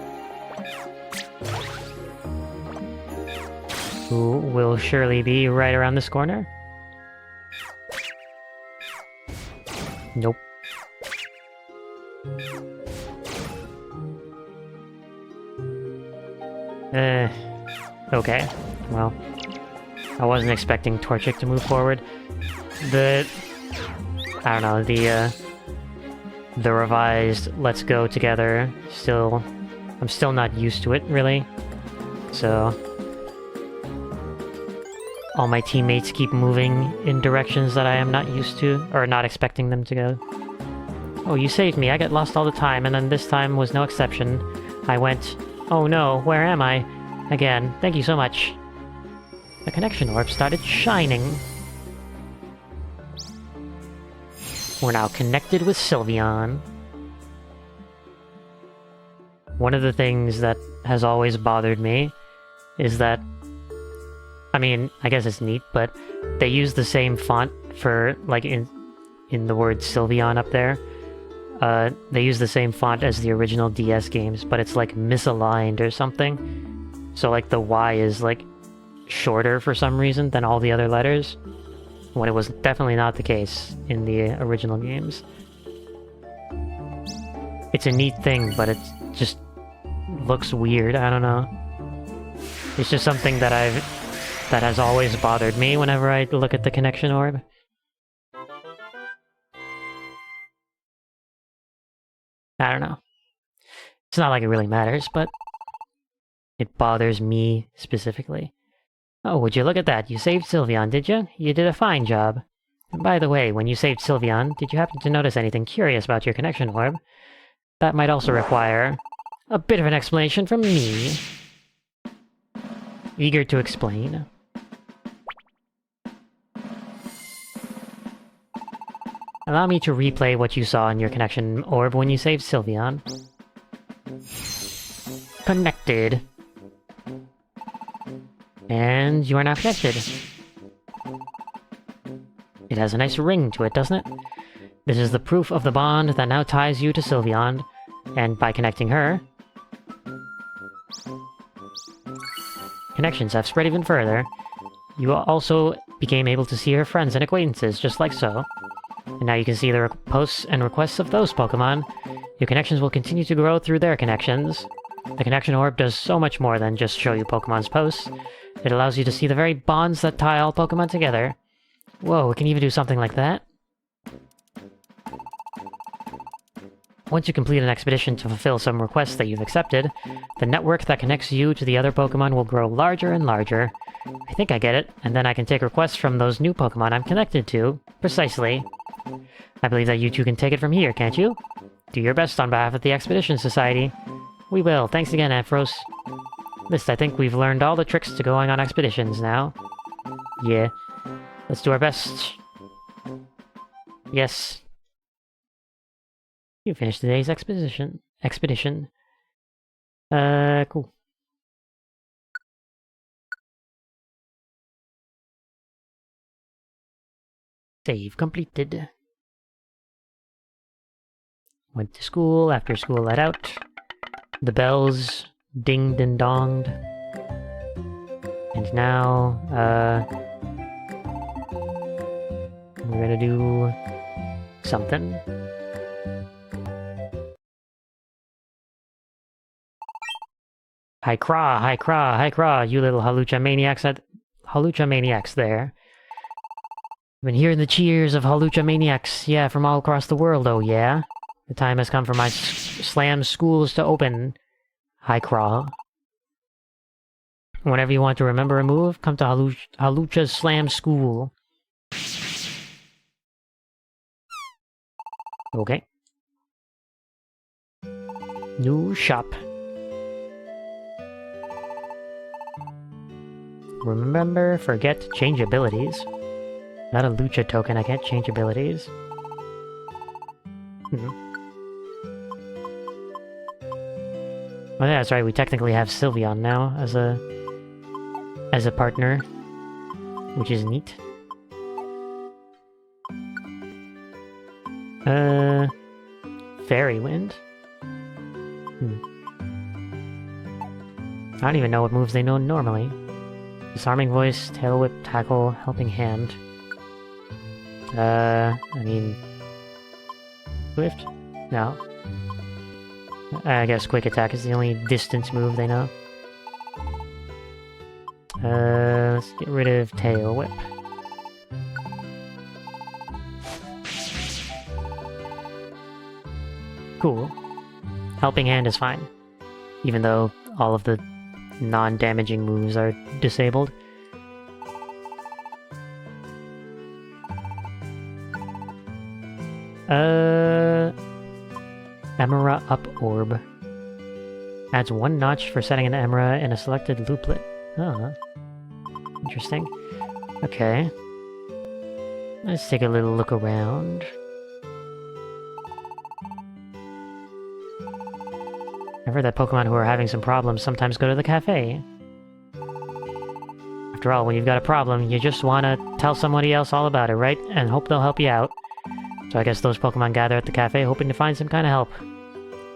Who will surely be right around this corner. Nope. Okay. Well, I wasn't expecting Torchic to move forward. I don't know, the revised Let's Go Together, I'm still not used to it, really. So, all my teammates keep moving in directions that I am not used to, or not expecting them to go. Oh, you saved me, I get lost all the time, and then this time was no exception. I went, oh no, where am I? Again, thank you so much. The connection orb started shining. We're now connected with Sylveon. One of the things that has always bothered me is that, I mean, I guess it's neat, but they use the same font for, like, in the word Sylveon up there. They use the same font as the original DS games, but it's, like, misaligned or something. So, like, the Y is, like, shorter for some reason than all the other letters, when it was definitely not the case in the original games. It's a neat thing, but it just looks weird, I don't know. It's just something that has always bothered me whenever I look at the connection orb. I don't know. It's not like it really matters, but it bothers me specifically. Oh, would you look at that? You saved Sylveon, did you? You did a fine job. And by the way, when you saved Sylveon, did you happen to notice anything curious about your connection orb? That might also require a bit of an explanation from me. Eager to explain. Allow me to replay what you saw in your connection orb when you saved Sylveon. Connected. And you are now connected. It has a nice ring to it, doesn't it? This is the proof of the bond that now ties you to Sylveon, and by connecting her, connections have spread even further. You also became able to see her friends and acquaintances, just like so. And now you can see the posts and requests of those Pokémon. Your connections will continue to grow through their connections. The connection orb does so much more than just show you Pokemon's posts. It allows you to see the very bonds that tie all Pokemon together. Whoa, it can even do something like that? Once you complete an expedition to fulfill some requests that you've accepted, the network that connects you to the other Pokemon will grow larger and larger. I think I get it, and then I can take requests from those new Pokemon I'm connected to. Precisely. I believe that you two can take it from here, can't you? Do your best on behalf of the Expedition Society. We will. Thanks again, Ampharos. I think we've learned all the tricks to going on expeditions now. Yeah. Let's do our best. Yes. You finished today's expedition. Cool. Save completed. Went to school, after school let out. The bells dinged and donged. And now, we're gonna do something. Hi craw, hi craw, hi craw, you little Halucha maniacs there. Been hearing the cheers of Halucha maniacs, yeah, from all across the world, oh yeah? The time has come for my slam schools to open. Hi, Craw. Whenever you want to remember a move, come to Halucha's Slam School. Okay. New shop. Remember, forget, change abilities. Not a Lucha token, I can't change abilities. Oh yeah, that's right, we technically have Sylveon now as a partner, which is neat. Fairy Wind? I don't even know what moves they know normally. Disarming Voice, Tail Whip, Tackle, Helping Hand. I mean... Swift? No. I guess Quick Attack is the only distance move they know. Let's get rid of Tail Whip. Cool. Helping Hand is fine. Even though all of the non-damaging moves are disabled. Emera Up Orb. Adds 1 notch for setting an Emera in a selected looplet. Oh, interesting. Okay. Let's take a little look around. I've heard that Pokemon who are having some problems sometimes go to the cafe. After all, when you've got a problem, you just want to tell somebody else all about it, right? And hope they'll help you out. So I guess those Pokemon gather at the cafe hoping to find some kind of help.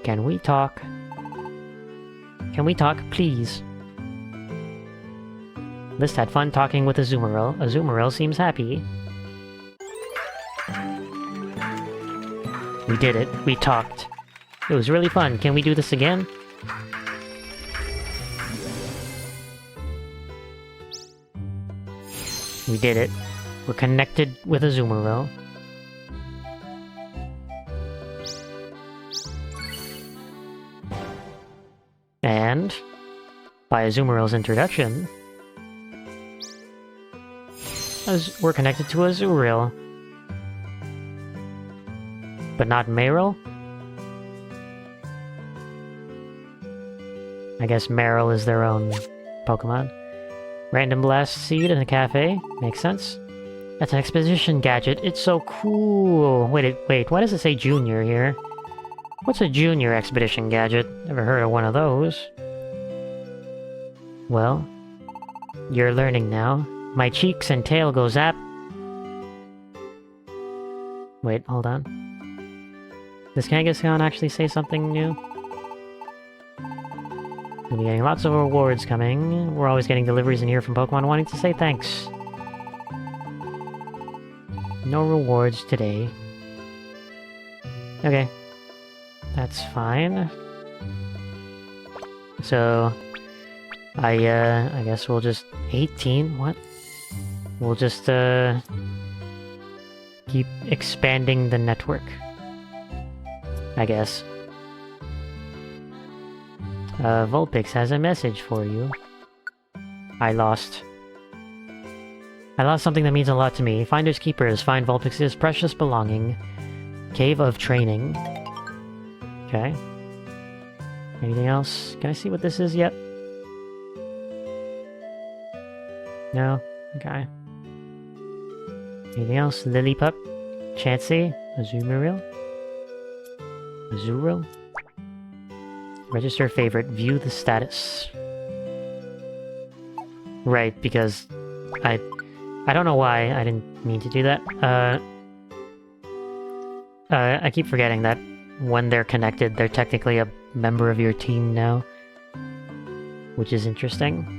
Can we talk? Can we talk, please? List had fun talking with Azumarill. Azumarill seems happy. We did it. We talked. It was really fun. Can we do this again? We did it. We're connected with Azumarill. And, by Azumarill's introduction, we're connected to Azurill. But not Marill? I guess Marill is their own Pokemon. Random Blast Seed in a cafe. Makes sense. That's an expedition gadget. It's so cool. Wait, why does it say Junior here? What's a Junior expedition gadget? Never heard of one of those. Well, you're learning now. My cheeks and tail go zap. Wait, hold on. Does Kangaskhan actually say something new? We'll be getting lots of rewards coming. We're always getting deliveries in here from Pokemon wanting to say thanks. No rewards today. Okay. That's fine. So... I guess we'll just... 18? What? We'll just, keep expanding the network. I guess. Vulpix has a message for you. I lost something that means a lot to me. Finders keepers, find Vulpix's precious belonging. Cave of Training. Okay. Anything else? Can I see what this is yet? No? Okay. Anything else? Lillipup? Chansey? Azumarill? Azurill? Register favorite. View the status. Right, because I don't know why I didn't mean to do that. I keep forgetting that when they're connected, they're technically a member of your team now. Which is interesting.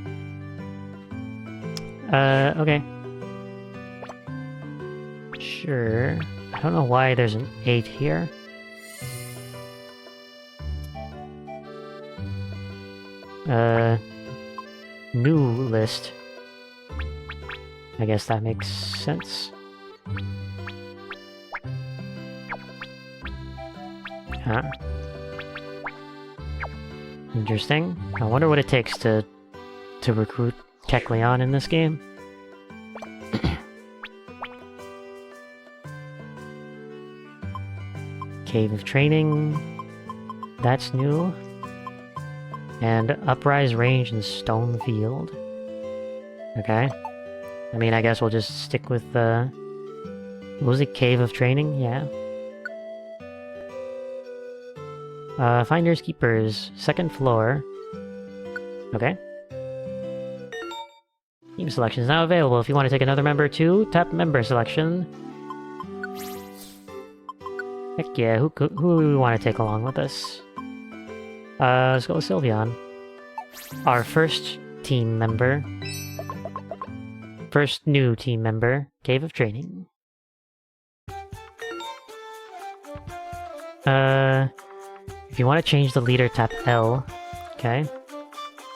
Okay. Sure. I don't know why there's an 8 here. New list. I guess that makes sense. Huh. Interesting. I wonder what it takes to recruit Kecleon in this game. Cave of Training. That's new. And Uprise Range and Stone Field. Okay. I mean, I guess we'll just stick with the... What was it? Cave of Training? Yeah. Finders Keepers. Second floor. Okay. Team selection is now available. If you want to take another member too, tap member selection. Heck yeah, who do we want to take along with us? Let's go with Sylveon. Our first team member. First new team member, Cave of Training. If you want to change the leader, tap L. Okay.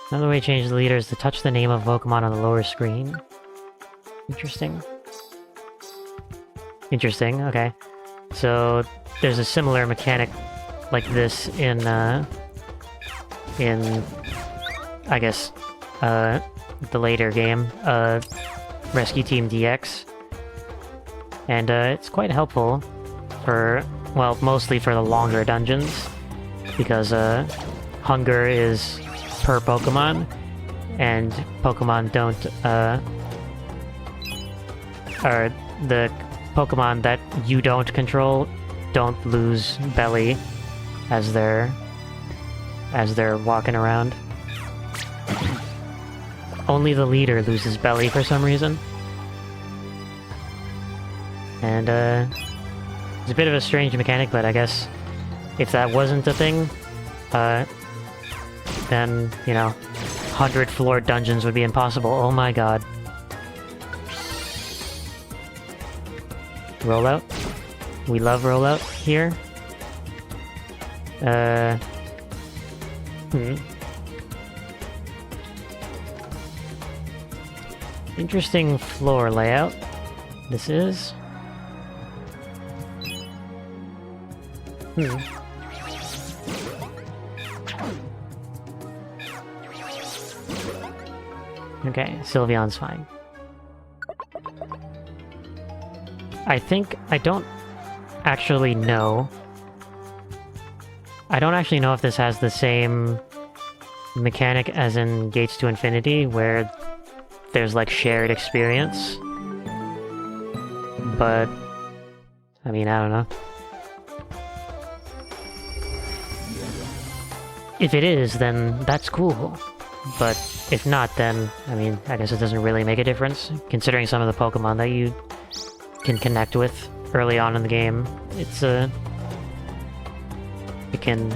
Another way to change the leader is to touch the name of Pokemon on the lower screen. Interesting. Interesting, okay. So, there's a similar mechanic like this in I guess, the later game, Rescue Team DX. And, it's quite helpful for, well, mostly for the longer dungeons, because, hunger is per Pokemon, and Pokemon don't, or the Pokemon that you don't control don't lose belly as they're walking around. Only the leader loses belly for some reason. And, it's a bit of a strange mechanic, but I guess if that wasn't a thing, then, you know, 100-floor dungeons would be impossible. Oh my god. Rollout? We love rollout here. Interesting floor layout. This is. Okay, Sylveon's fine. I don't actually know. I don't actually know if this has the same mechanic as in Gates to Infinity, where there's like shared experience. But, I mean, I don't know. If it is, then that's cool. But if not, then, I mean, I guess it doesn't really make a difference, considering some of the Pokemon that you can connect with early on in the game. It's, it can...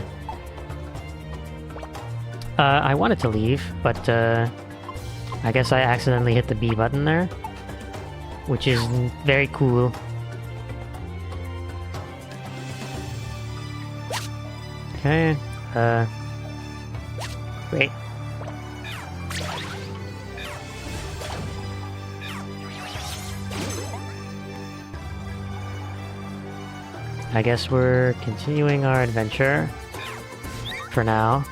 I wanted to leave, but, I guess I accidentally hit the B button there, which is very cool. Okay, great. I guess we're continuing our adventure for now.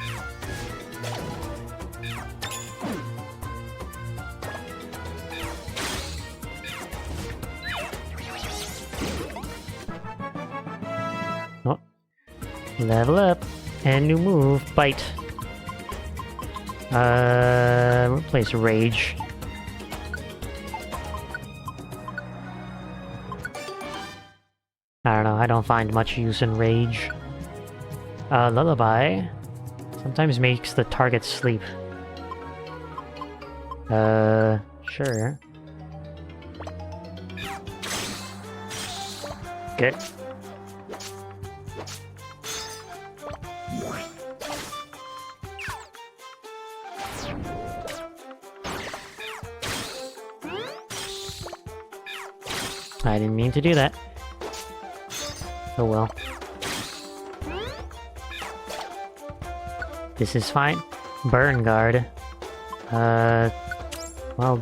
Oh. Level up. And new move, Bite. Replace Rage. I don't know, I don't find much use in Rage. Lullaby. Sometimes makes the target sleep. Sure. Good. I didn't mean to do that. Oh well. This is fine. Burn Guard. Well,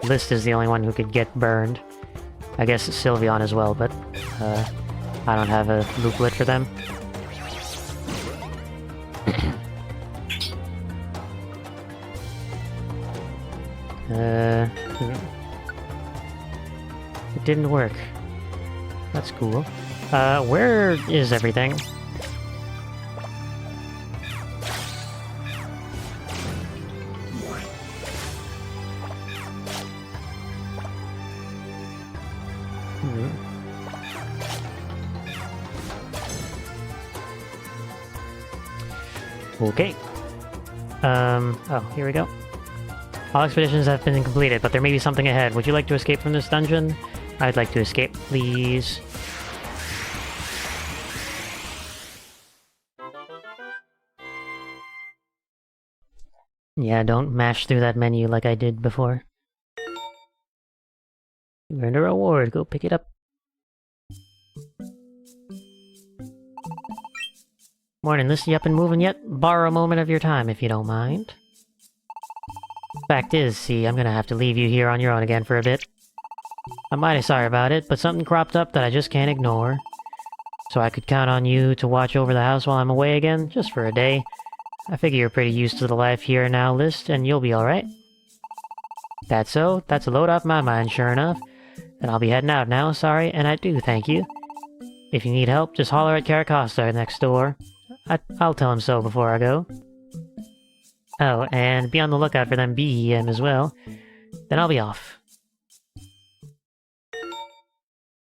List is the only one who could get burned. I guess Sylveon as well, but, I don't have a looplet for them. It didn't work. That's cool. Where is everything? Okay. Oh, here we go. All expeditions have been completed, but there may be something ahead. Would you like to escape from this dungeon? I'd like to escape, please. Yeah, don't mash through that menu like I did before. You earned a reward. Go pick it up. Morning, this you up and moving yet? Borrow a moment of your time if you don't mind. Fact is, see, I'm gonna have to leave you here on your own again for a bit. I'm mighty sorry about it, but something cropped up that I just can't ignore. So I could count on you to watch over the house while I'm away again, just for a day. I figure you're pretty used to the life here and now list, and you'll be alright. That's so. That's a load off my mind, sure enough. And I'll be heading out now, sorry, and I do thank you. If you need help, just holler at Caracosta next door. I'll tell him so before I go. Oh, and be on the lookout for them BEM as well. Then I'll be off.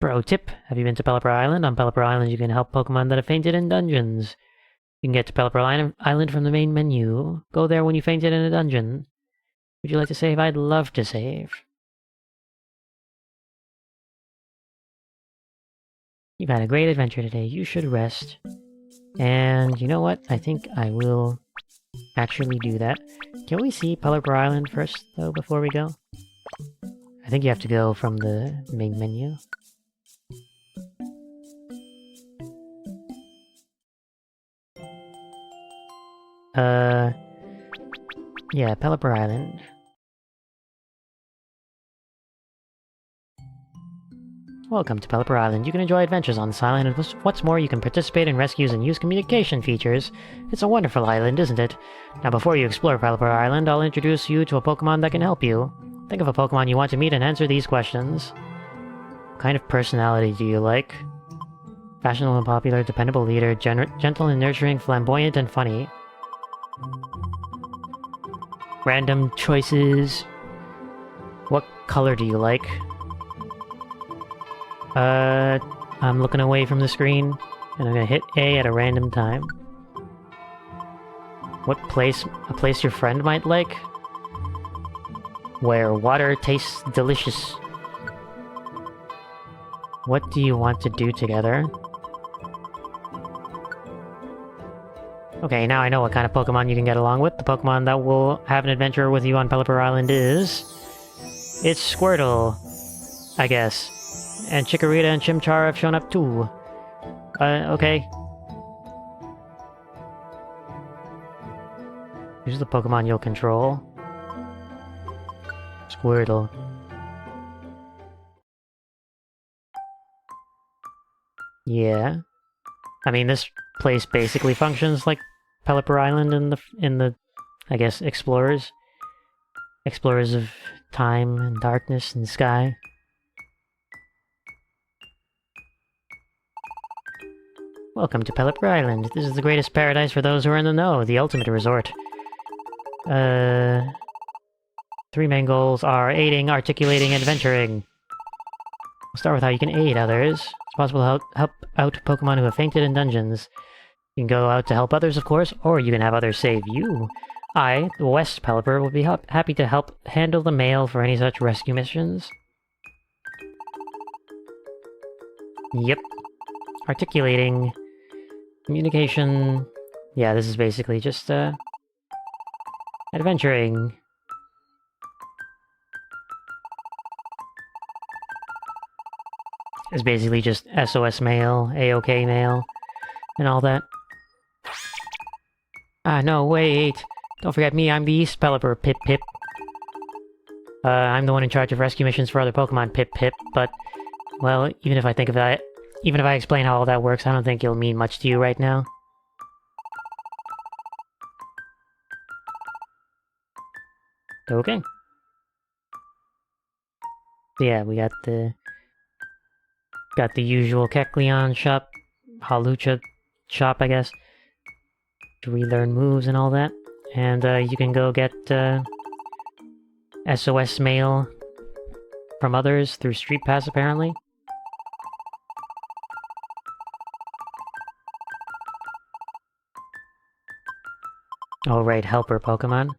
Pro tip, have you been to Pelipper Island? On Pelipper Island you can help Pokemon that have fainted in dungeons. You can get to Pelipper Island from the main menu. Go there when you fainted in a dungeon. Would you like to save? I'd love to save. You've had a great adventure today. You should rest. And you know what? I think I will actually do that. Can we see Pelipper Island first, though, before we go? I think you have to go from the main menu. Yeah, Pelipper Island. Welcome to Pelipper Island. You can enjoy adventures on this island, and what's more, you can participate in rescues and use communication features. It's a wonderful island, isn't it? Now before you explore Pelipper Island, I'll introduce you to a Pokemon that can help you. Think of a Pokemon you want to meet and answer these questions. What kind of personality do you like? Fashionable and popular, dependable leader, gentle and nurturing, flamboyant and funny. Random choices. What color do you like? I'm looking away from the screen, and I'm gonna hit A at a random time. What place? A place your friend might like? Where water tastes delicious. What do you want to do together? Okay, now I know what kind of Pokemon you can get along with. The Pokemon that will have an adventure with you on Pelipper Island is... It's Squirtle, I guess. And Chikorita and Chimchar have shown up too. Okay. Who's the Pokemon you'll control? Squirtle. Yeah. I mean, this place basically functions like Pelipper Island in the I guess, explorers. Explorers of time and darkness and sky. Welcome to Pelipper Island. This is the greatest paradise for those who are in the know, the ultimate resort. 3 main goals are aiding, articulating, and adventuring. We'll start with how you can aid others. It's possible to help out Pokemon who have fainted in dungeons. You can go out to help others, of course, or you can have others save you. I, the West Pelipper, will be happy to help handle the mail for any such rescue missions. Yep. Articulating. Communication. Yeah, this is basically just, adventuring. It's basically just SOS mail, AOK mail, and all that. Ah, no, wait! Don't forget me, I'm the East Pelipper, Pip Pip. I'm the one in charge of rescue missions for other Pokemon, Pip Pip, but... Well, even if I explain how all that works, I don't think it'll mean much to you right now. Okay. So yeah, we got the usual Kecleon shop, Halucha shop, I guess, to relearn moves and all that. And you can go get SOS mail from others through Street Pass, apparently. Oh right, helper Pokemon.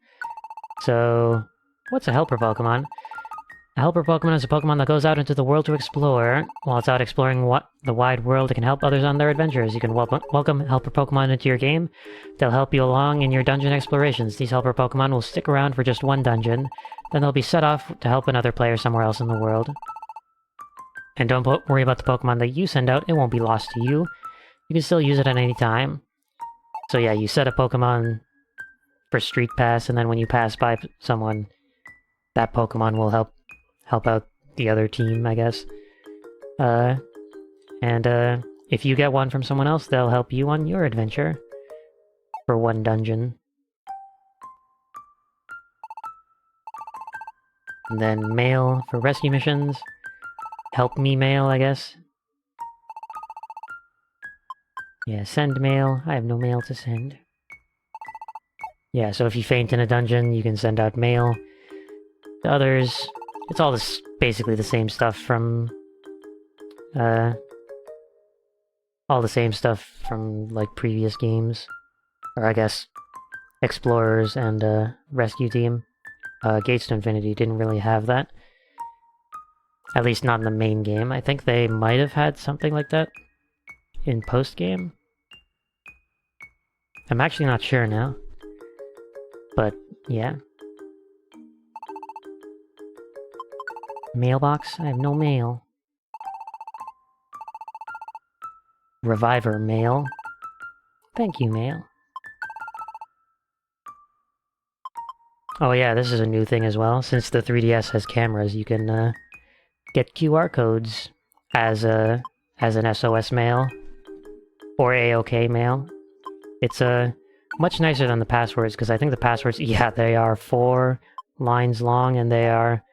So, what's a helper Pokemon? A helper Pokemon is a Pokemon that goes out into the world to explore. While it's out exploring the wide world, it can help others on their adventures. You can welcome helper Pokemon into your game. They'll help you along in your dungeon explorations. These helper Pokemon will stick around for just one dungeon, then they'll be set off to help another player somewhere else in the world. And don't worry about the Pokemon that you send out, it won't be lost to you. You can still use it at any time. So yeah, you set a Pokemon for Street Pass, and then when you pass by someone, that Pokemon will help out the other team, I guess. If you get one from someone else, they'll help you on your adventure for one dungeon. And then mail for rescue missions. Help me mail, I guess. Yeah, send mail. I have no mail to send. Yeah, so if you faint in a dungeon, you can send out mail to others. It's all basically the same stuff from... all the same stuff from, like, previous games. Or, I guess, Explorers and, Rescue Team. Gates to Infinity didn't really have that. At least not in the main game. I think they might have had something like that in post-game. I'm actually not sure now. But, yeah. Mailbox? I have no mail. Reviver mail. Thank you, mail. Oh yeah, this is a new thing as well. Since the 3DS has cameras, you can get QR codes as an SOS mail or AOK mail. It's much nicer than the passwords, because I think the passwords, yeah, they are 4 lines long, and they are,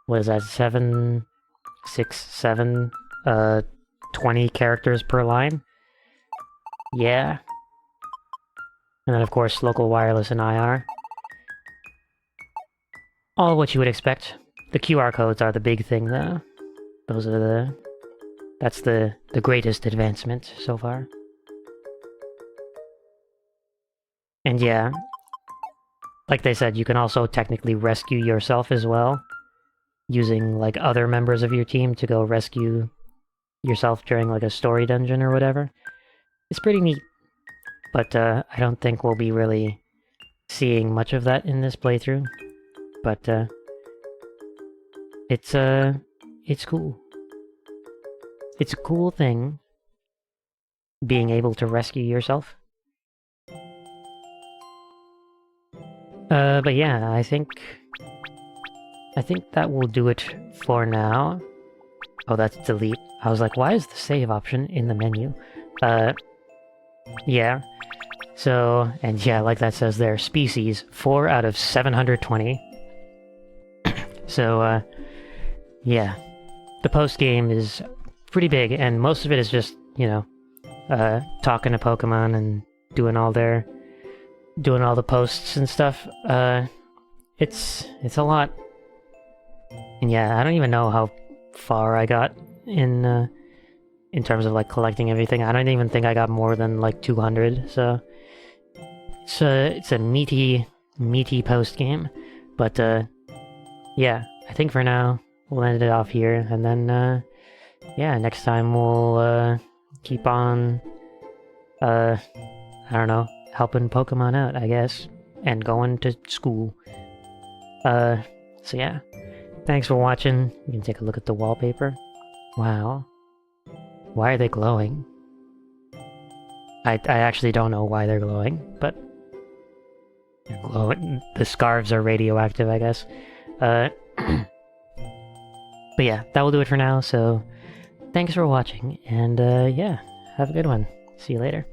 what is that, 7, 6, 7, 20 characters per line? Yeah. And then, of course, local wireless and IR. All what you would expect. The QR codes are the big thing, though. Those are that's the greatest advancement so far. And yeah, like they said, you can also technically rescue yourself as well, using, like, other members of your team to go rescue yourself during, like, a story dungeon or whatever. It's pretty neat, but I don't think we'll be really seeing much of that in this playthrough. But it's cool. It's a cool thing, being able to rescue yourself. But yeah, I think that will do it for now. Oh, that's delete. I was like, why is the save option in the menu? Yeah. So, and yeah, like that says there, species, 4 out of 720. So, yeah. The post-game is pretty big, and most of it is just, you know, talking to Pokemon and doing all the posts and stuff. It's a lot. And yeah, I don't even know how far I got in terms of, like, collecting everything. I don't even think I got more than, like, 200, so... It's a meaty post-game. But, yeah, I think for now, we'll end it off here, and then, yeah, next time we'll, keep on, I don't know, helping Pokemon out, I guess, and going to school. So yeah, thanks for watching. You can take a look at the wallpaper. Wow. Why are they glowing? I actually don't know why they're glowing, but they're glowing. The scarves are radioactive, I guess. But yeah, that will do it for now, so thanks for watching, and yeah, have a good one. See you later.